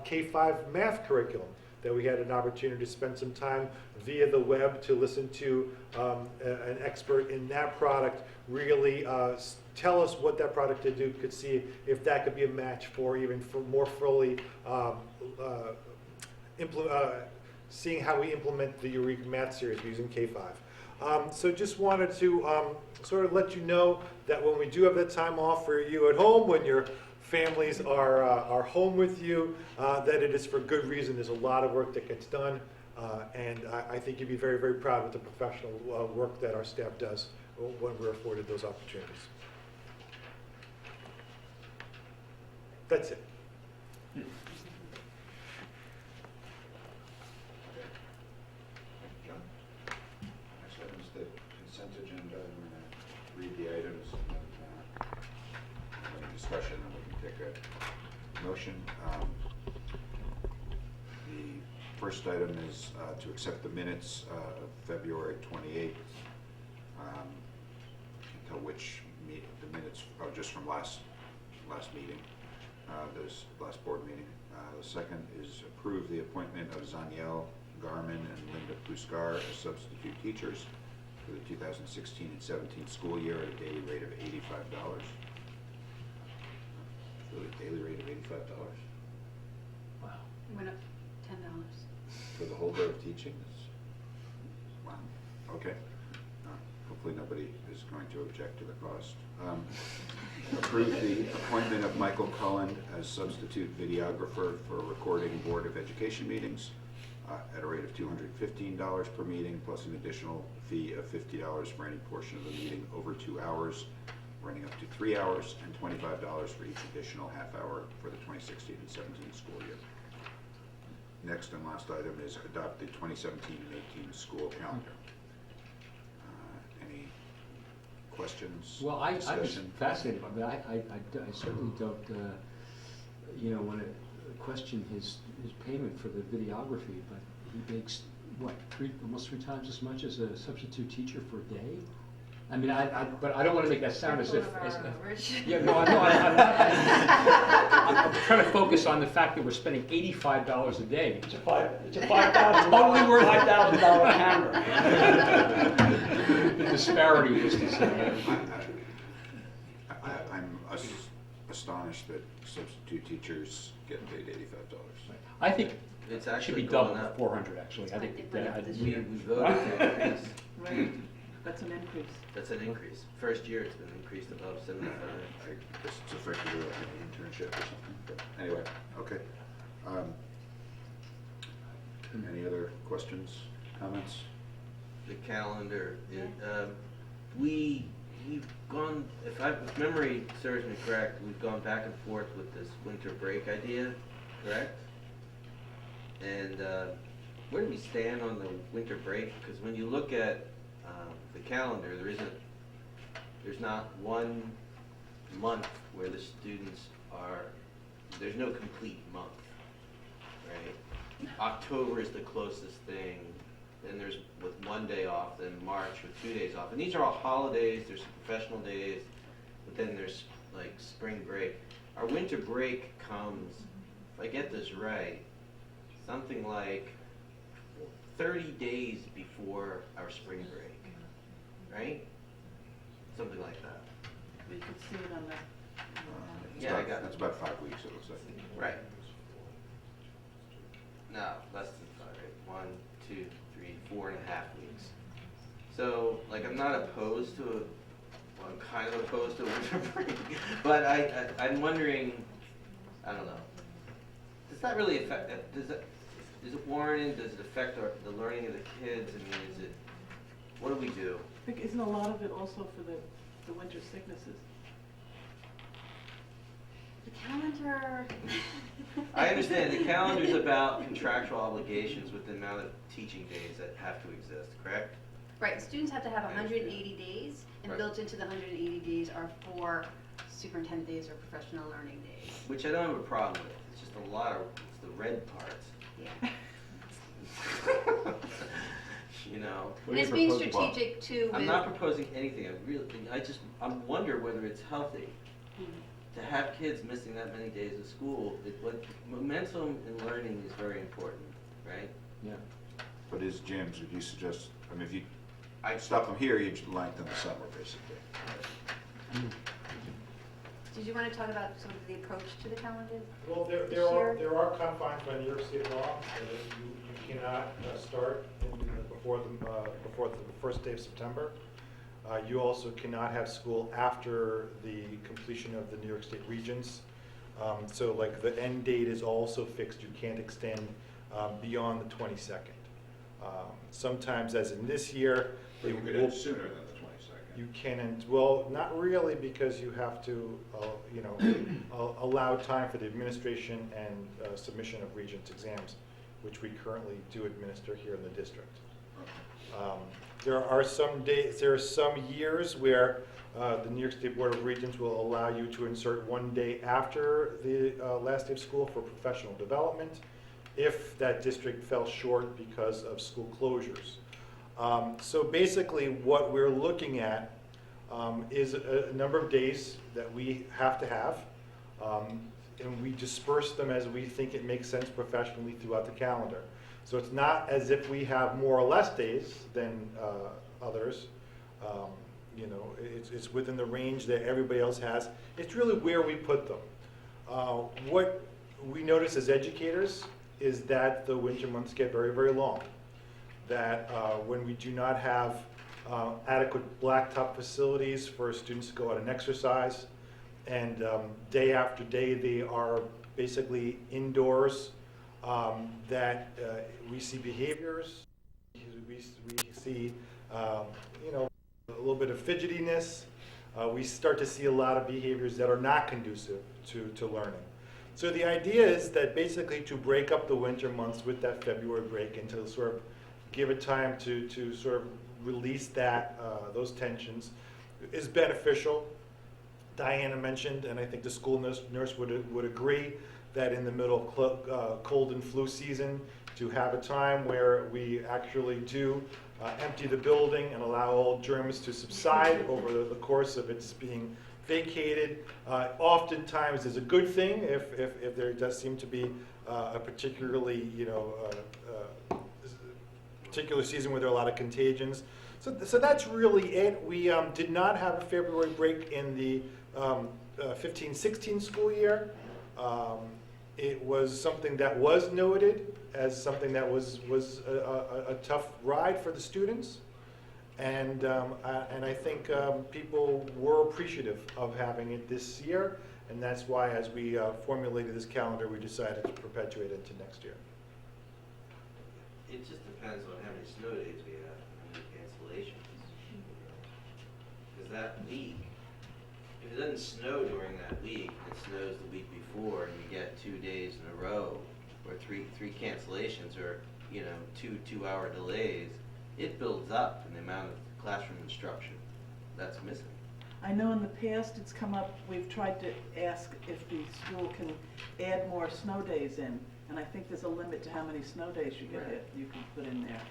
K-5 math curriculum that we had an opportunity to spend some time via the web to listen to an expert in that product really tell us what that product could do, could see if that could be a match for even for more fully seeing how we implement the Eureka Math series using K-5. So just wanted to sort of let you know that when we do have that time off for you at home, when your families are home with you, that it is for good reason. There's a lot of work that gets done, and I think you'd be very, very proud of the professional work that our staff does when we're afforded those opportunities. That's it.
John? Next item is the consent agenda. I'm going to read the items and then have a discussion, and we can take a motion. The first item is to accept the minutes of February 28th, until which the minutes are just from last meeting, this last board meeting. The second is approve the appointment of Zaniel Garman and Linda Puskar as substitute teachers for the 2016 and 17 school year at a daily rate of $85. For the daily rate of $85?
Wow.
Went up $10.
For the whole day of teaching? Wow, okay. Hopefully nobody is going to object to the cost. Approve the appointment of Michael Cullen as substitute videographer for recording Board of Education meetings at a rate of $215 per meeting, plus an additional fee of $50 for any portion of the meeting over 2 hours, running up to 3 hours, and $25 for each additional half hour for the 2016 and 17 school year. Next and last item is adopt the 2017 and 18 school calendar. Any questions?
Well, I was
discussion?
fascinated by that. I certainly don't, want to question his payment for the videography, but he makes, what, almost three times as much as a substitute teacher for a day? I mean, but I don't want to make that sound as if. Yeah, no, I'm not. I'm trying to focus on the fact that we're spending $85 a day.
It's a $5,000, totally worth $5,000 camera.
The disparity is to say.
I'm astonished that substitute teachers get paid $85.
I think
It's
it should
actually
be
going
double,
up.
400 actually. I think
It went up this
We
year.
voted to increase.
Right, that's an increase.
That's an increase. First year it's been increased above 75.
I guess it's effectively like an internship or something, but anyway, okay. Any other questions, comments?
The calendar, we've gone, if memory serves me correct, we've gone back and forth with this winter break idea, correct? And where do we stand on the winter break? Because when you look at the calendar, there's not one month where the students there's no complete month, right? October is the closest thing, then there's with 1 day off, then March with 2 days off. And these are all holidays, there's professional days, but then there's like spring break. Our winter break comes, if I get this right, something like 30 days before our spring break, right? Something like that.
You could see it on the.
Yeah, I got it.
That's about 5 weeks, it looks like.
Right. No, less than 5, right? 1, 2, 3, 4.5 weeks. So, like, I'm not opposed to well, I'm kind of opposed to winter break, but I'm wondering, I don't know. Does that really affect, is it warranted? Does it affect the learning of the kids? I mean, what do we do?
I think isn't a lot of it also for the the winter sicknesses?
The calendar.
I understand the calendar's about contractual obligations with the amount of teaching days that have to exist, correct?
Right, students have to have
I
180
understand.
days, and
Right.
built into the 180 days are 4 superintendent days or professional learning days.
Which I don't have a problem with, it's just a lot of, it's the red parts.
Yeah.
You know?
And it's being strategic too with.
I'm not proposing anything, I wonder whether it's healthy
Mhm.
to have kids missing that many days of school. Momentum in learning is very important, right?
Yeah.
But as James, would you suggest, I mean, if you stop them here, you lengthen the summer, basically.
Did you want to talk about sort of the approach to the calendar?
Well,
Sure.
there are confines by New York State law, so that you cannot start before the first day of September. You also cannot have school after the completion of the New York State regions. So like the end date is also fixed, you can't extend beyond the 22nd. Sometimes, as in this year,
But you could
will-
end sooner than the 22nd.
you can, well, not really, because you have to, allow time for the administration and submission of Regents exams, which we currently do administer here in the district. There are some years where the New York State Board of Regents will allow you to insert one day after the last day of school for professional development, if that district fell short because of school closures. So basically, what we're looking at is a number of days that we have to have, and we disperse them as we think it makes sense professionally throughout the calendar. So it's not as if we have more or less days than others. It's within the range that everybody else has. It's really where we put them. What we notice as educators is that the winter months get very, very long. That when we do not have adequate blacktop facilities for students to go out and exercise, and day after day they are basically indoors, that we see behaviors, we see a little bit of fidgetiness, we start to see a lot of behaviors that are not conducive to learning. So the idea is that basically to break up the winter months with that February break and to sort of give it time to sort of release those tensions is beneficial. Diana mentioned, and I think the school nurse would agree, that in the middle of cold and flu season, to have a time where we actually do empty the building and allow all germs to subside over the course of its being vacated, oftentimes is a good thing if there does seem to be a particularly, particular season where there are a lot of contagions. So that's really it. We did not have a February break in the 15-16 school year. It was something that was noted as something that was a tough ride for the students. And I think people were appreciative of having it this year, and that's why, as we formulated this calendar, we decided to perpetuate it into next year.
It just depends on how many snow days we have, and how many cancellations. Because that week, if it doesn't snow during that week, and it snows the week before, and you get 2 days in a row, or three cancellations, or, 2-hour delays, it builds up in the amount of classroom instruction that's missing.
I know in the past it's come up, we've tried to ask if the school can add more snow days in, and I think there's a limit to how many snow days you can put in there.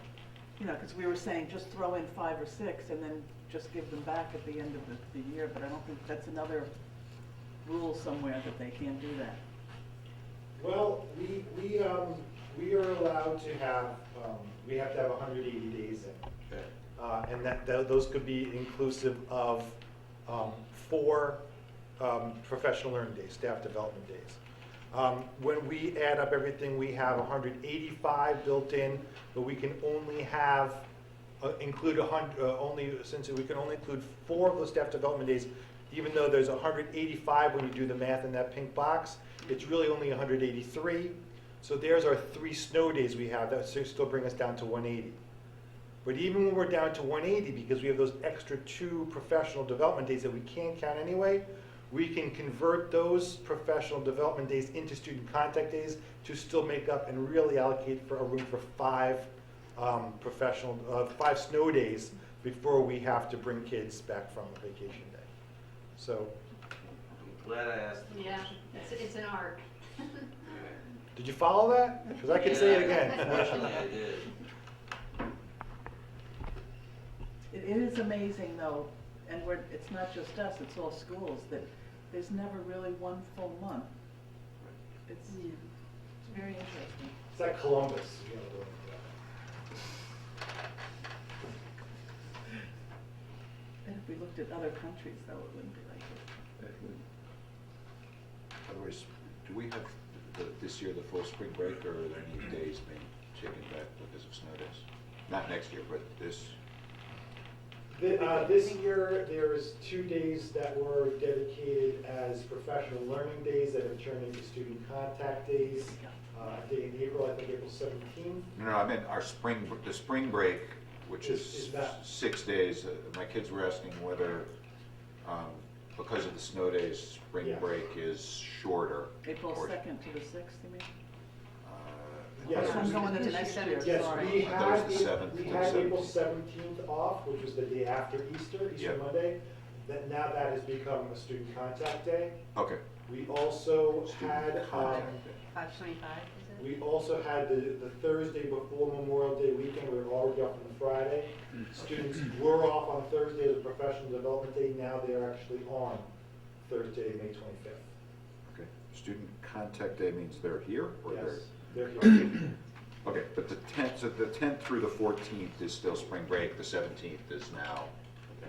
Because we were saying just throw in 5 or 6 and then just give them back at the end of the year, but I don't think that's another rule somewhere that they can't do that.
Well, we are allowed to have, we have to have 180 days in.
Okay.
And those could be inclusive of 4 professional learning days, staff development days. When we add up everything, we have 185 built in, but we can only have include since we can only include 4 of those staff development days, even though there's 185 when you do the math in that pink box, it's really only 183. So there's our 3 snow days we have. That still bring us down to 180. But even when we're down to 180, because we have those extra 2 professional development days that we can't count anyway, we can convert those professional development days into student contact days to still make up and really allocate for a room for 5 5 snow days before we have to bring kids back from a vacation day. So,
I'm glad I asked.
Yeah, it's an art.
did you follow that? Because I can say it
Yeah,
again.
Unfortunately, I did.
It is amazing though, and it's not just us, it's all schools, that there's never really one full month. It's very interesting.
It's like Columbus. You know,
And if we looked at other countries though, it wouldn't be like this.
That would-
Otherwise, do we have this year the full spring break, or are there any days being taken back because of snow days? Not next year, but this.
This year, there's 2 days that were dedicated as professional learning days that have turned into student contact days. A day in April, I think April 17th.
No, I meant the spring break, which
Is
is
that-
6 days. My kids were asking whether, because of the snow days, spring
Yeah.
break is shorter.
April
or-
2nd to the 6th, you mean?
Yes.
I'm going into next year,
Yes,
sorry.
we
I thought it was
had,
the 7th
we
to
had
the
April
17th.
17th off, which was the day after Easter,
Yeah.
Easter Monday. Now that has become a student contact day.
Okay.
We also
Student
had,
contact day.
525, is it?
we also had the Thursday before Memorial Day weekend, we were already off on the Friday. Students were off on Thursday as a professional development day, now they're actually on Thursday, May 25th.
Okay. Student contact day means they're here, or
Yes,
they're?
they're here.
Okay, but the 10th, so the 10th through the 14th is still spring break, the 17th is now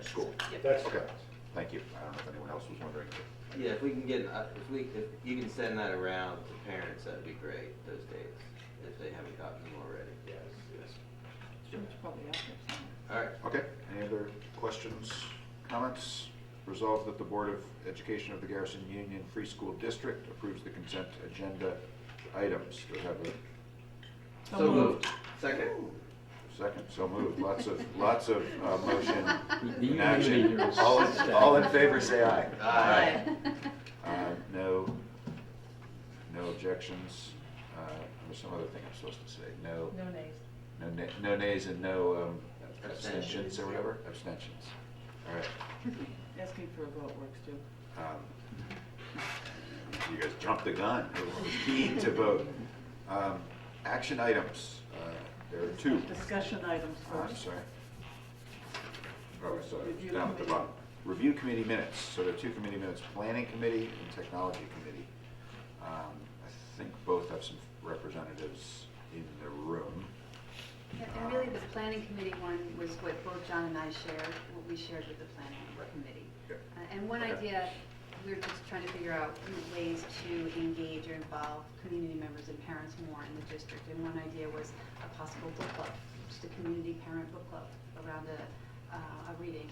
school.
That's
Okay,
correct.
thank you. I don't know if anyone else was wondering.
Yeah, if we can get, if you can send that around to parents, that'd be great, those dates, if they haven't gotten them already.
Yes, yes.
It's probably out there somewhere.
All right.
Okay, any other questions, comments? Resolved that the Board of Education of the Garrison Union Free School District approves the consent agenda items. Do we have a
So moved. Second.
second? So moved. Lots of motion
The
in action.
unanimity here is
All in favor, say aye.
Aye.
No objections. There's some other thing I'm supposed to say. No
nays.
no nays and no
Abstentions.
abstentions or whatever? Abstentions. All right.
Asking for a vote works too.
You guys jumped the gun. It was keen to vote. Action items. There are 2.
Discussion items
I'm
first.
sorry. Oh, I saw it.
Review
Down at the
committee.
bottom. Review committee minutes. So there are 2 committee minutes, planning committee and technology committee. I think both have some representatives in the room.
And really, the planning committee one was what both John and I shared, what we shared with the planning committee.
Yep.
And one
Okay.
idea, we were just trying to figure out ways to engage or involve community members and parents more in the district. And one idea was a possible book club, just a community parent book club around a reading.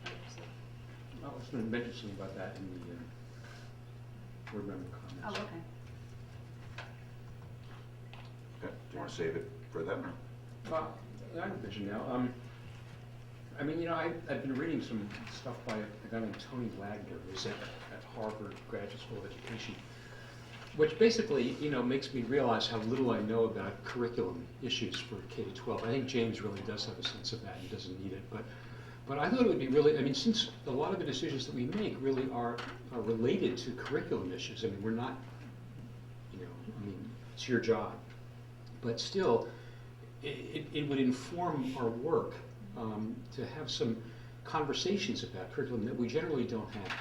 So-
I was going to mention something about that in the board member
Oh,
comments.
okay.
Okay. Do you want to save it for them or?
Well, I can mention now. I mean, I've been reading some stuff by a guy named Tony Wagner, who's at Harvard Graduate School of Education, which basically, makes me realize how little I know about curriculum issues for K-12. I think James really does have a sense of that. He doesn't need it, but I thought it would be really, since a lot of the decisions that we make really are related to curriculum issues. We're not, it's your job, but still, it would inform our work to have some conversations about curriculum that we generally don't have.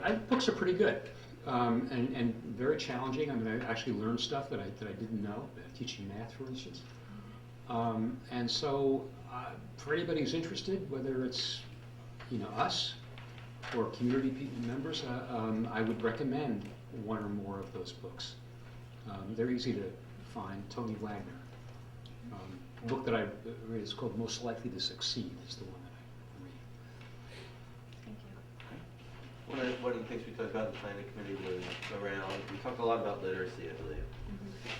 And books are pretty good and very challenging. I actually learned stuff that I didn't know, teaching math, for instance. And so, for anybody who's interested, whether it's us or community members, I would recommend one or more of those books. They're easy to find. Tony Wagner. The book that I read is called Most Likely to Succeed, is the one that I read.
Thank you.
One of the things we talked about in the planning committee was around, we talked a lot about literacy, I believe.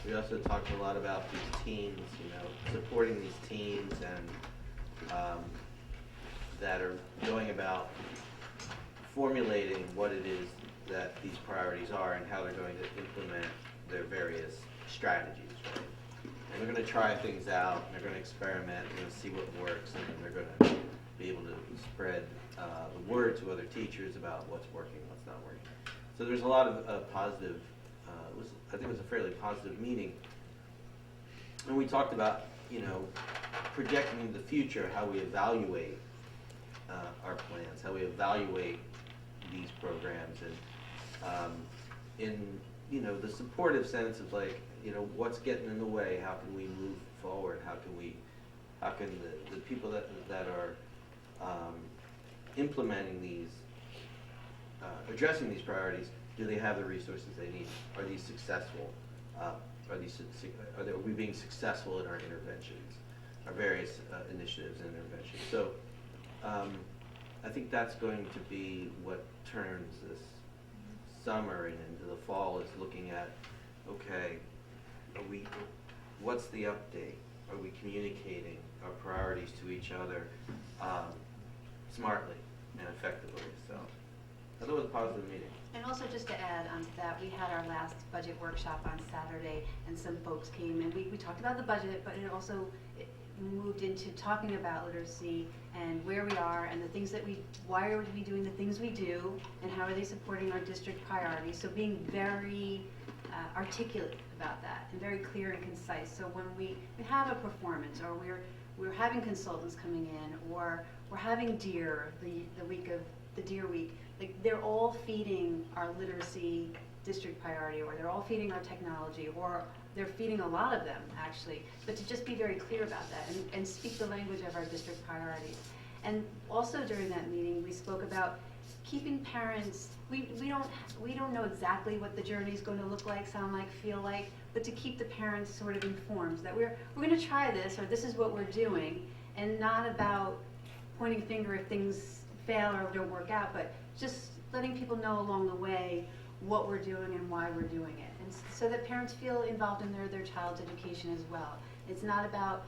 We also talked a lot about these teams, supporting these teams and that are going about formulating what it is that these priorities are and how they're going to implement their various strategies, right? And they're going to try things out, and they're going to experiment, and see what works, and then they're going to be able to spread the word to other teachers about what's working, what's not working. So there's a lot of positive, I think it was a fairly positive meeting. And we talked about, projecting into the future, how we evaluate our plans, how we evaluate these programs, and in the supportive sense of what's getting in the way, how can we move forward, how can the people that are implementing these, addressing these priorities, do they have the resources they need? Are these successful? Are we being successful in our interventions, our various initiatives and interventions? So I think that's going to be what turns this summer and into the fall, is looking at, okay, what's the update? Are we communicating our priorities to each other smartly and effectively? So I thought it was a positive meeting.
And also, just to add on to that, we had our last budget workshop on Saturday, and some folks came, and we talked about the budget, but it also moved into talking about literacy and where we are and the things that why are we doing the things we do, and how are they supporting our district priorities. So being very articulate about that and very clear and concise. So when we have a performance, or we're having consultants coming in, or we're having DEAR, the week of the DEAR week, they're all feeding our literacy district priority, or they're all feeding our technology, or they're feeding a lot of them, actually. But to just be very clear about that and speak the language of our district priorities. And also during that meeting, we spoke about keeping parents, we don't know exactly what the journey is going to look like, sound like, feel like, but to keep the parents sort of informed that we're going to try this, or this is what we're doing, and not about pointing finger if things fail or don't work out, but just letting people know along the way what we're doing and why we're doing it, and so that parents feel involved in their child's education as well. It's not about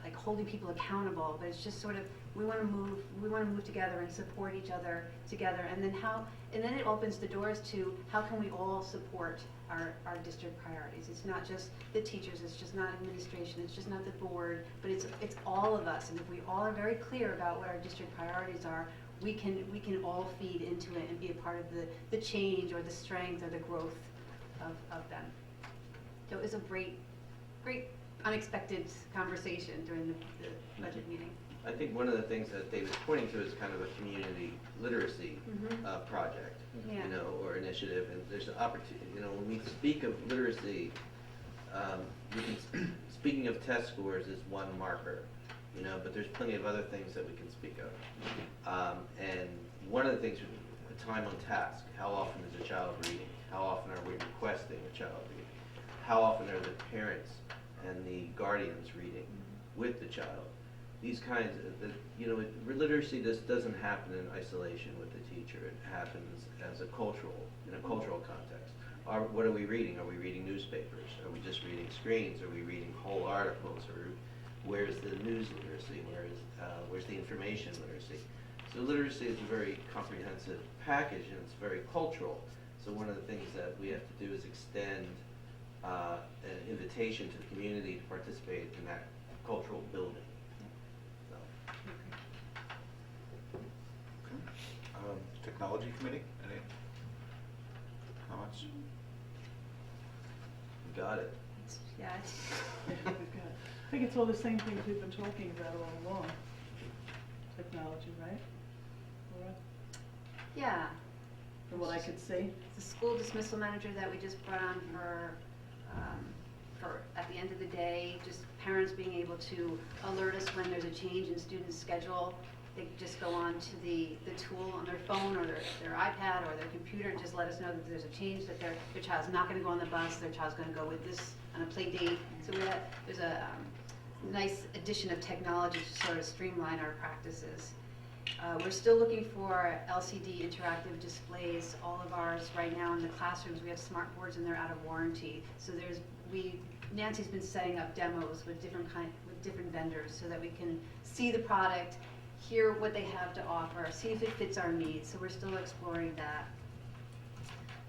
like holding people accountable, but it's just sort of we want to move together and support each other together, and then it opens the doors to how can we all support our district priorities. It's not just the teachers, it's just not administration, it's just not the board, but it's all of us. And if we all are very clear about what our district priorities are, we can all feed into it and be a part of the change or the strength or the growth of them. So it was a great unexpected conversation during the budget meeting.
I think one of the things that David's pointing to is kind of a community literacy project,
Yeah.
Or initiative. And there's an opportunity, when we speak of literacy, speaking of test scores is one marker, but there's plenty of other things that we can speak of. And one of the things, time on task. How often is a child reading? How often are we requesting a child reading? How often are the parents and the guardians reading with the child? These kinds of, literacy doesn't happen in isolation with the teacher. It happens as in a cultural context. What are we reading? Are we reading newspapers? Are we just reading screens? Are we reading whole articles? Or where's the news literacy? Where's the information literacy? So literacy is a very comprehensive package, and it's very cultural. So one of the things that we have to do is extend an invitation to the community to participate in that cultural building.
Technology committee, any comments?
You got it.
Yeah.
I think it's all the same things we've been talking about all along. Technology, right? Laura?
Yeah.
From what I could see.
The school dismissal manager that we just brought on for at the end of the day, just parents being able to alert us when there's a change in students' schedule. They just go on to the tool on their phone or their iPad or their computer and just let us know that there's a change, that their child's not going to go on the bus, their child's going to go with this on a play date. So there's a nice addition of technology to sort of streamline our practices. We're still looking for LCD interactive displays. All of ours right now in the classrooms, we have smart boards and they're out of warranty. So Nancy's been setting up demos with different vendors so that we can see the product, hear what they have to offer, see if it fits our needs. So we're still exploring that.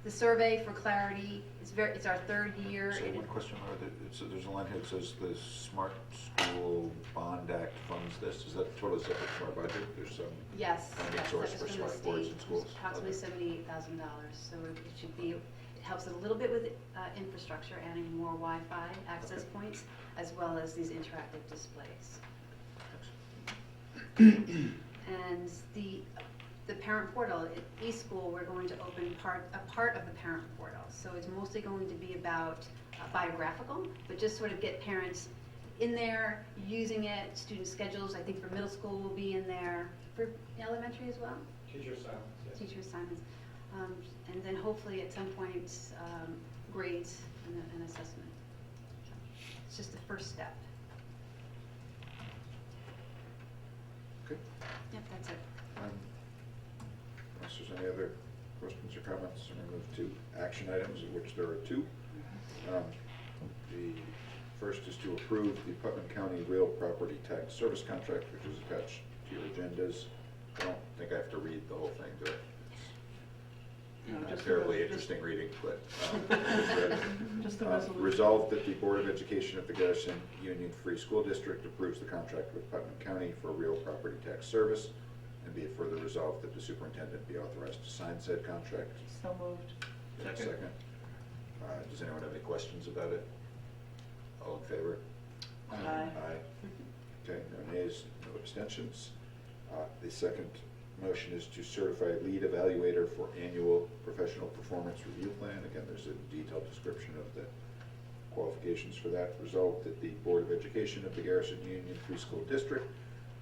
The survey for clarity, it's our third year.
So one question, Laura, there's a line here that says the Smart School Bond Act funds this. Is that totally separate from our budget? There's some
Yes,
funding
yes,
source
that
for
was from the
smart boards
state.
in schools?
It's approximately $78,000. So it should be, it helps a little bit with infrastructure, adding more Wi-Fi access points, as well as these interactive displays. And the parent portal at eSchool, we're going to open a part of the parent portal. So it's mostly going to be about biographical, but just sort of get parents in there, using it. Student schedules, I think for middle school will be in there. For elementary as well?
Teacher assignments, yes.
Teacher assignments. And then hopefully at some point, grades and assessment. So it's just the first step.
Okay.
Yep, that's it.
Unless there's any other questions or comments, I'm going to move to action items, of which there are two. The first is to approve the Putnam County Real Property Tax Service Contract, which is attached to your agendas. I don't think I have to read the whole thing, do I?
No,
Not
just the
terribly
res-
interesting reading, but
Just the resolution.
resolved that the Board of Education of the Garrison Union Free School District approves the contract with Putnam County for real property tax service, and be it further resolved that the superintendent be authorized to sign said contract.
So moved.
Second.
Does anyone have any questions about it? All in favor?
Aye.
Okay, no nays, no abstentions. The second motion is to certify lead evaluator for annual professional performance review plan. Again, there's a detailed description of the qualifications for that. Resolved that the Board of Education of the Garrison Union Free School District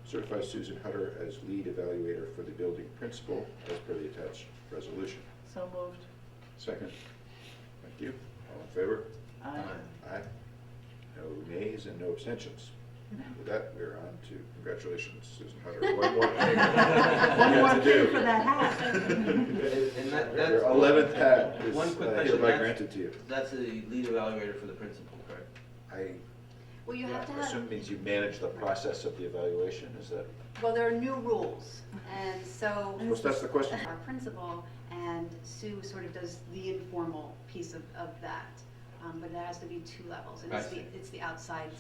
certifies Susan Hutter as lead evaluator for the building principal as per the attached resolution.
So moved.
Second. Thank you. All in favor?
Aye.
Aye. No nays and no abstentions. With that, we're on to congratulations, Susan Hutter. One more thing.
One more
to
thing
do.
for that hat.
And that's.
Your 11th hat is
One quick question.
hereby
That's-
granted to you.
That's a lead evaluator for the principal, correct?
Well, you have to
assume
have,
means you manage the process of the evaluation, is that?
well, there are new rules, and so.
Well, that's the question.
Our principal, and Sue sort of does the informal piece of that, but it has to be 2 levels, and
I see.
it's the outside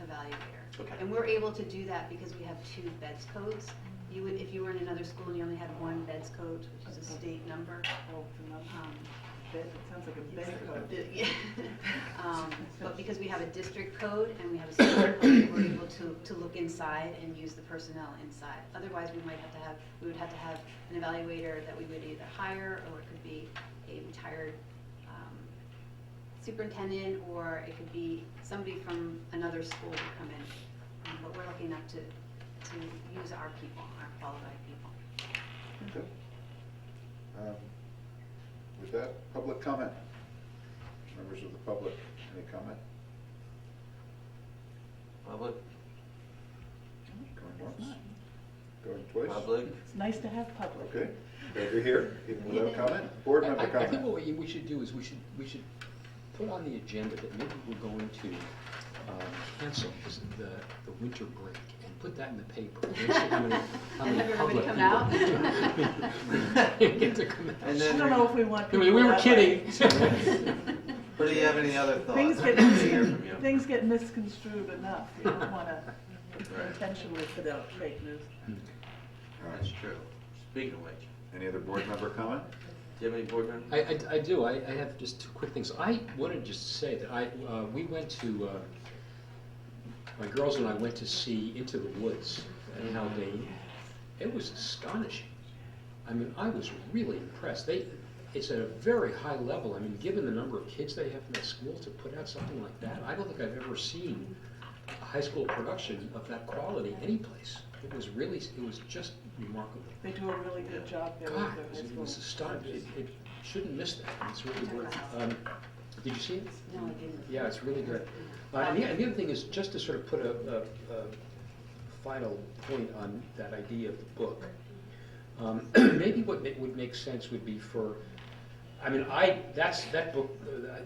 evaluator.
Okay.
And we're able to do that because we have 2 BEDS codes. You would, if you were in another school and you only had 1 BEDS code, which is a state number.
Oh, the number.
um,
It sounds like a bed code.
Yeah. But because we have a district code and we have a school code, we're able to look inside and use the personnel inside. Otherwise, we would have to have an evaluator that we would either hire, or it could be a retired superintendent, or it could be somebody from another school to come in. But we're lucky enough to use our people, our qualified people.
Okay. With that, public comment. Members of the public, any comment?
Public?
Going once? Going twice?
Public?
It's nice to have public.
Okay, glad you're here, even without comment. Board member
I think
comment.
what we should do is we should put on the agenda that maybe we're going to cancel the winter break and put that in the paper. And see how many
And have
public
everybody come
people get to come out.
And
I
then-
don't know if we want
I
people
mean, we were
that way.
kidding.
But do you have any other thoughts?
Things get,
I'd like to hear from you.
things get misconstrued enough. You don't want to
Right.
intentionally put out fake news.
That's true. Speaking of which,
Any other board member comment?
do you have any board members?
I do. I have just 2 quick things. I wanted to just say that we went to, my girls and I went to see Into the Woods at Haldane. It was astonishing. I mean, I was really impressed. It's at a very high level. I mean, given the number of kids they have in that school, to put out something like that, I don't think I've ever seen a high school production of that quality anyplace. It was just remarkable.
They do a really good job there. with
God,
their high
it
school.
was astonishing. It shouldn't miss that. It's really worth it. Did you see it?
No, I didn't.
Yeah, it's really good. And the other thing is just to sort of put a final point on that idea of the book. Maybe what would make sense would be for, I mean, that book,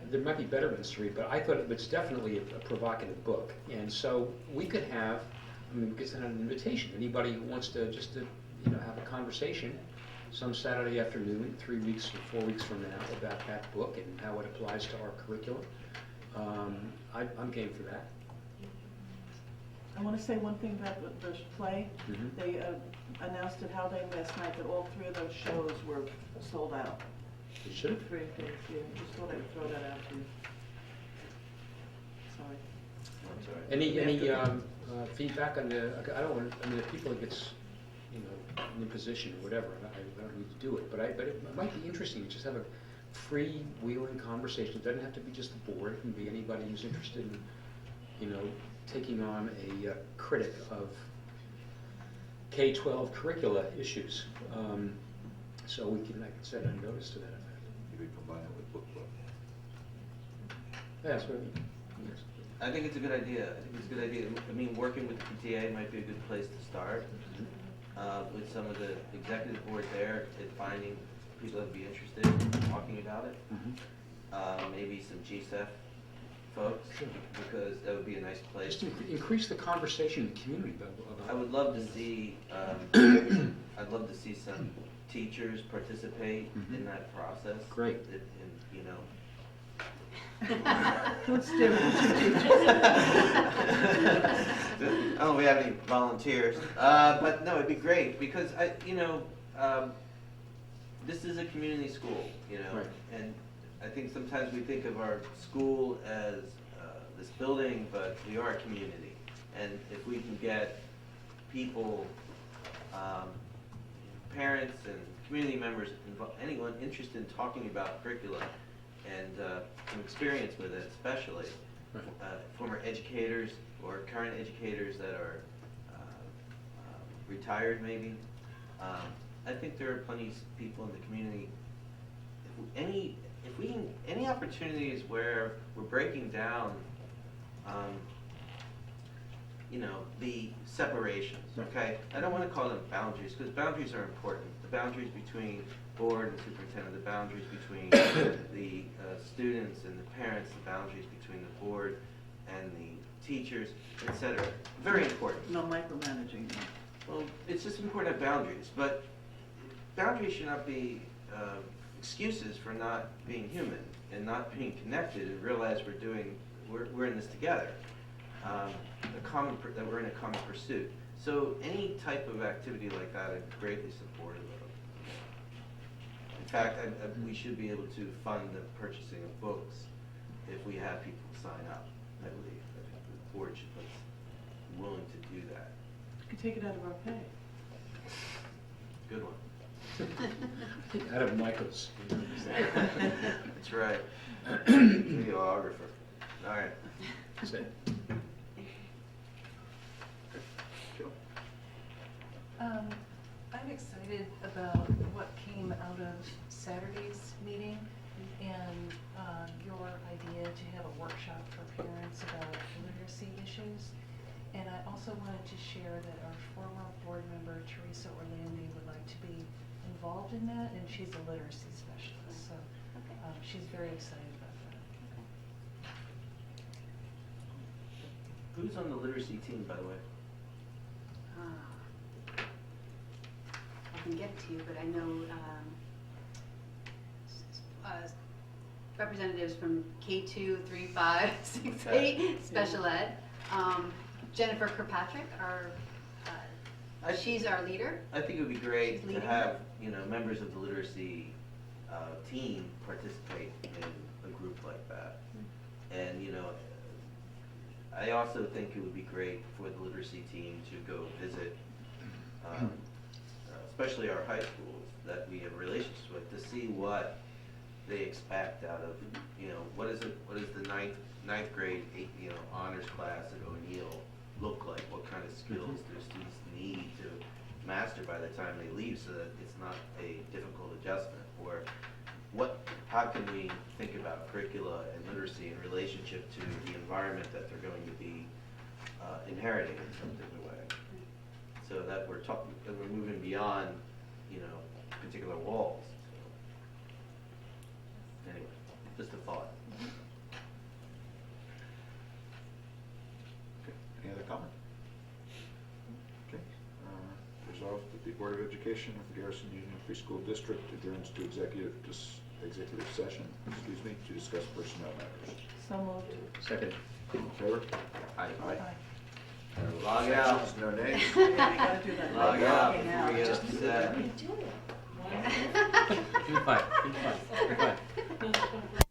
there might be betterments to read, but I thought it's definitely a provocative book. And so we could have, I mean, we could send out an invitation. Anybody who wants to just to, have a conversation some Saturday afternoon, 3 weeks or 4 weeks from now, about that book and how it applies to our curriculum. I'm game for that.
I want to say one thing about the play.
Mhm.
They announced at How They last night that all 3 of those shows were sold out.
It should have.
3 days, yeah. Just thought I'd throw that out to you. Sorry.
That's all right.
Any feedback on the, I don't want, I mean, if people gets, in a position or whatever, I don't need to do it, but it might be interesting to just have a free-wheeling conversation. It doesn't have to be just the board, it can be anybody who's interested in, taking on a critic of K-12 curricula issues. So I can set a notice to that effect.
You could combine it with book club.
Yeah, that's what I mean. Yes.
I think it's a good idea. I think it's a good idea. I mean, working with the PTA might be a good place to start. With some of the executive board there, and finding people that'd be interested in talking about it. Maybe some GSEF folks,
Sure.
because that would be a nice place.
Just to increase the conversation in the community about
I would love to see, I'd love to see some teachers participate in that process.
Great.
And,
Don't stare at the 2 teachers.
I don't know if we have any volunteers, but no, it'd be great, because this is a community school,
Right.
and I think sometimes we think of our school as this building, but we are a community, and if we can get people, parents and community members, anyone interested in talking about curriculum and some experience with it, especially
Right.
former educators or current educators that are retired maybe. I think there are plenty of people in the community. If we can, any opportunities where we're breaking down, the separations, okay? I don't want to call them boundaries, because boundaries are important. The boundaries between board and superintendent, the boundaries between the students and the parents, the boundaries between the board and the teachers, etc. Very important.
No micromanaging.
Well, it's just important to have boundaries, but boundaries should not be excuses for not being human and not being connected and realize we're in this together. That we're in a common pursuit. So any type of activity like that, I'm greatly supportive of. In fact, we should be able to fund the purchasing of books if we have people sign up. I believe the board should be willing to do that.
You could take it out of our pay.
Good one.
Out of Michael's.
That's right. Videographer. All right.
That's it.
I'm excited about what came out of Saturday's meeting and your idea to have a workshop for parents about literacy issues. And I also wanted to share that our former board member, Teresa Orlandi, would like to be involved in that, and she's a literacy specialist, so she's very excited about that.
Who's on the literacy team, by the way?
I can get it to you, but I know representatives from K2, 3, 5, 6, 8, special ed. Jennifer Kirkpatrick, she's our leader.
I think it would be great
She's
to
leading
have, members of the literacy team participate in a group like that. And, I also think it would be great for the literacy team to go visit, especially our high schools that we have relationships with, to see what they expect out of, what is the ninth grade, honors class at O'Neill look like? What kind of skills do students need to master by the time they leave, so that it's not a difficult adjustment? Or how can we think about curricula and literacy in relationship to the environment that they're going to be inheriting in some different way? so that we're talking, that we're moving beyond, you know, particular walls. So, anyway, just a thought.
Okay, any other comment? Okay, resolved that the Board of Education of the Garrison Union Free School District adjourns to executive session, to discuss personnel matters.
So moved.
Second.
All in favor?
Aye.
Aye.
Log out.
Abstentions, no nays.
Yeah, you gotta do that.
Log out
Logging
before we get
out.
upset.
Good fight, good fight, good fight.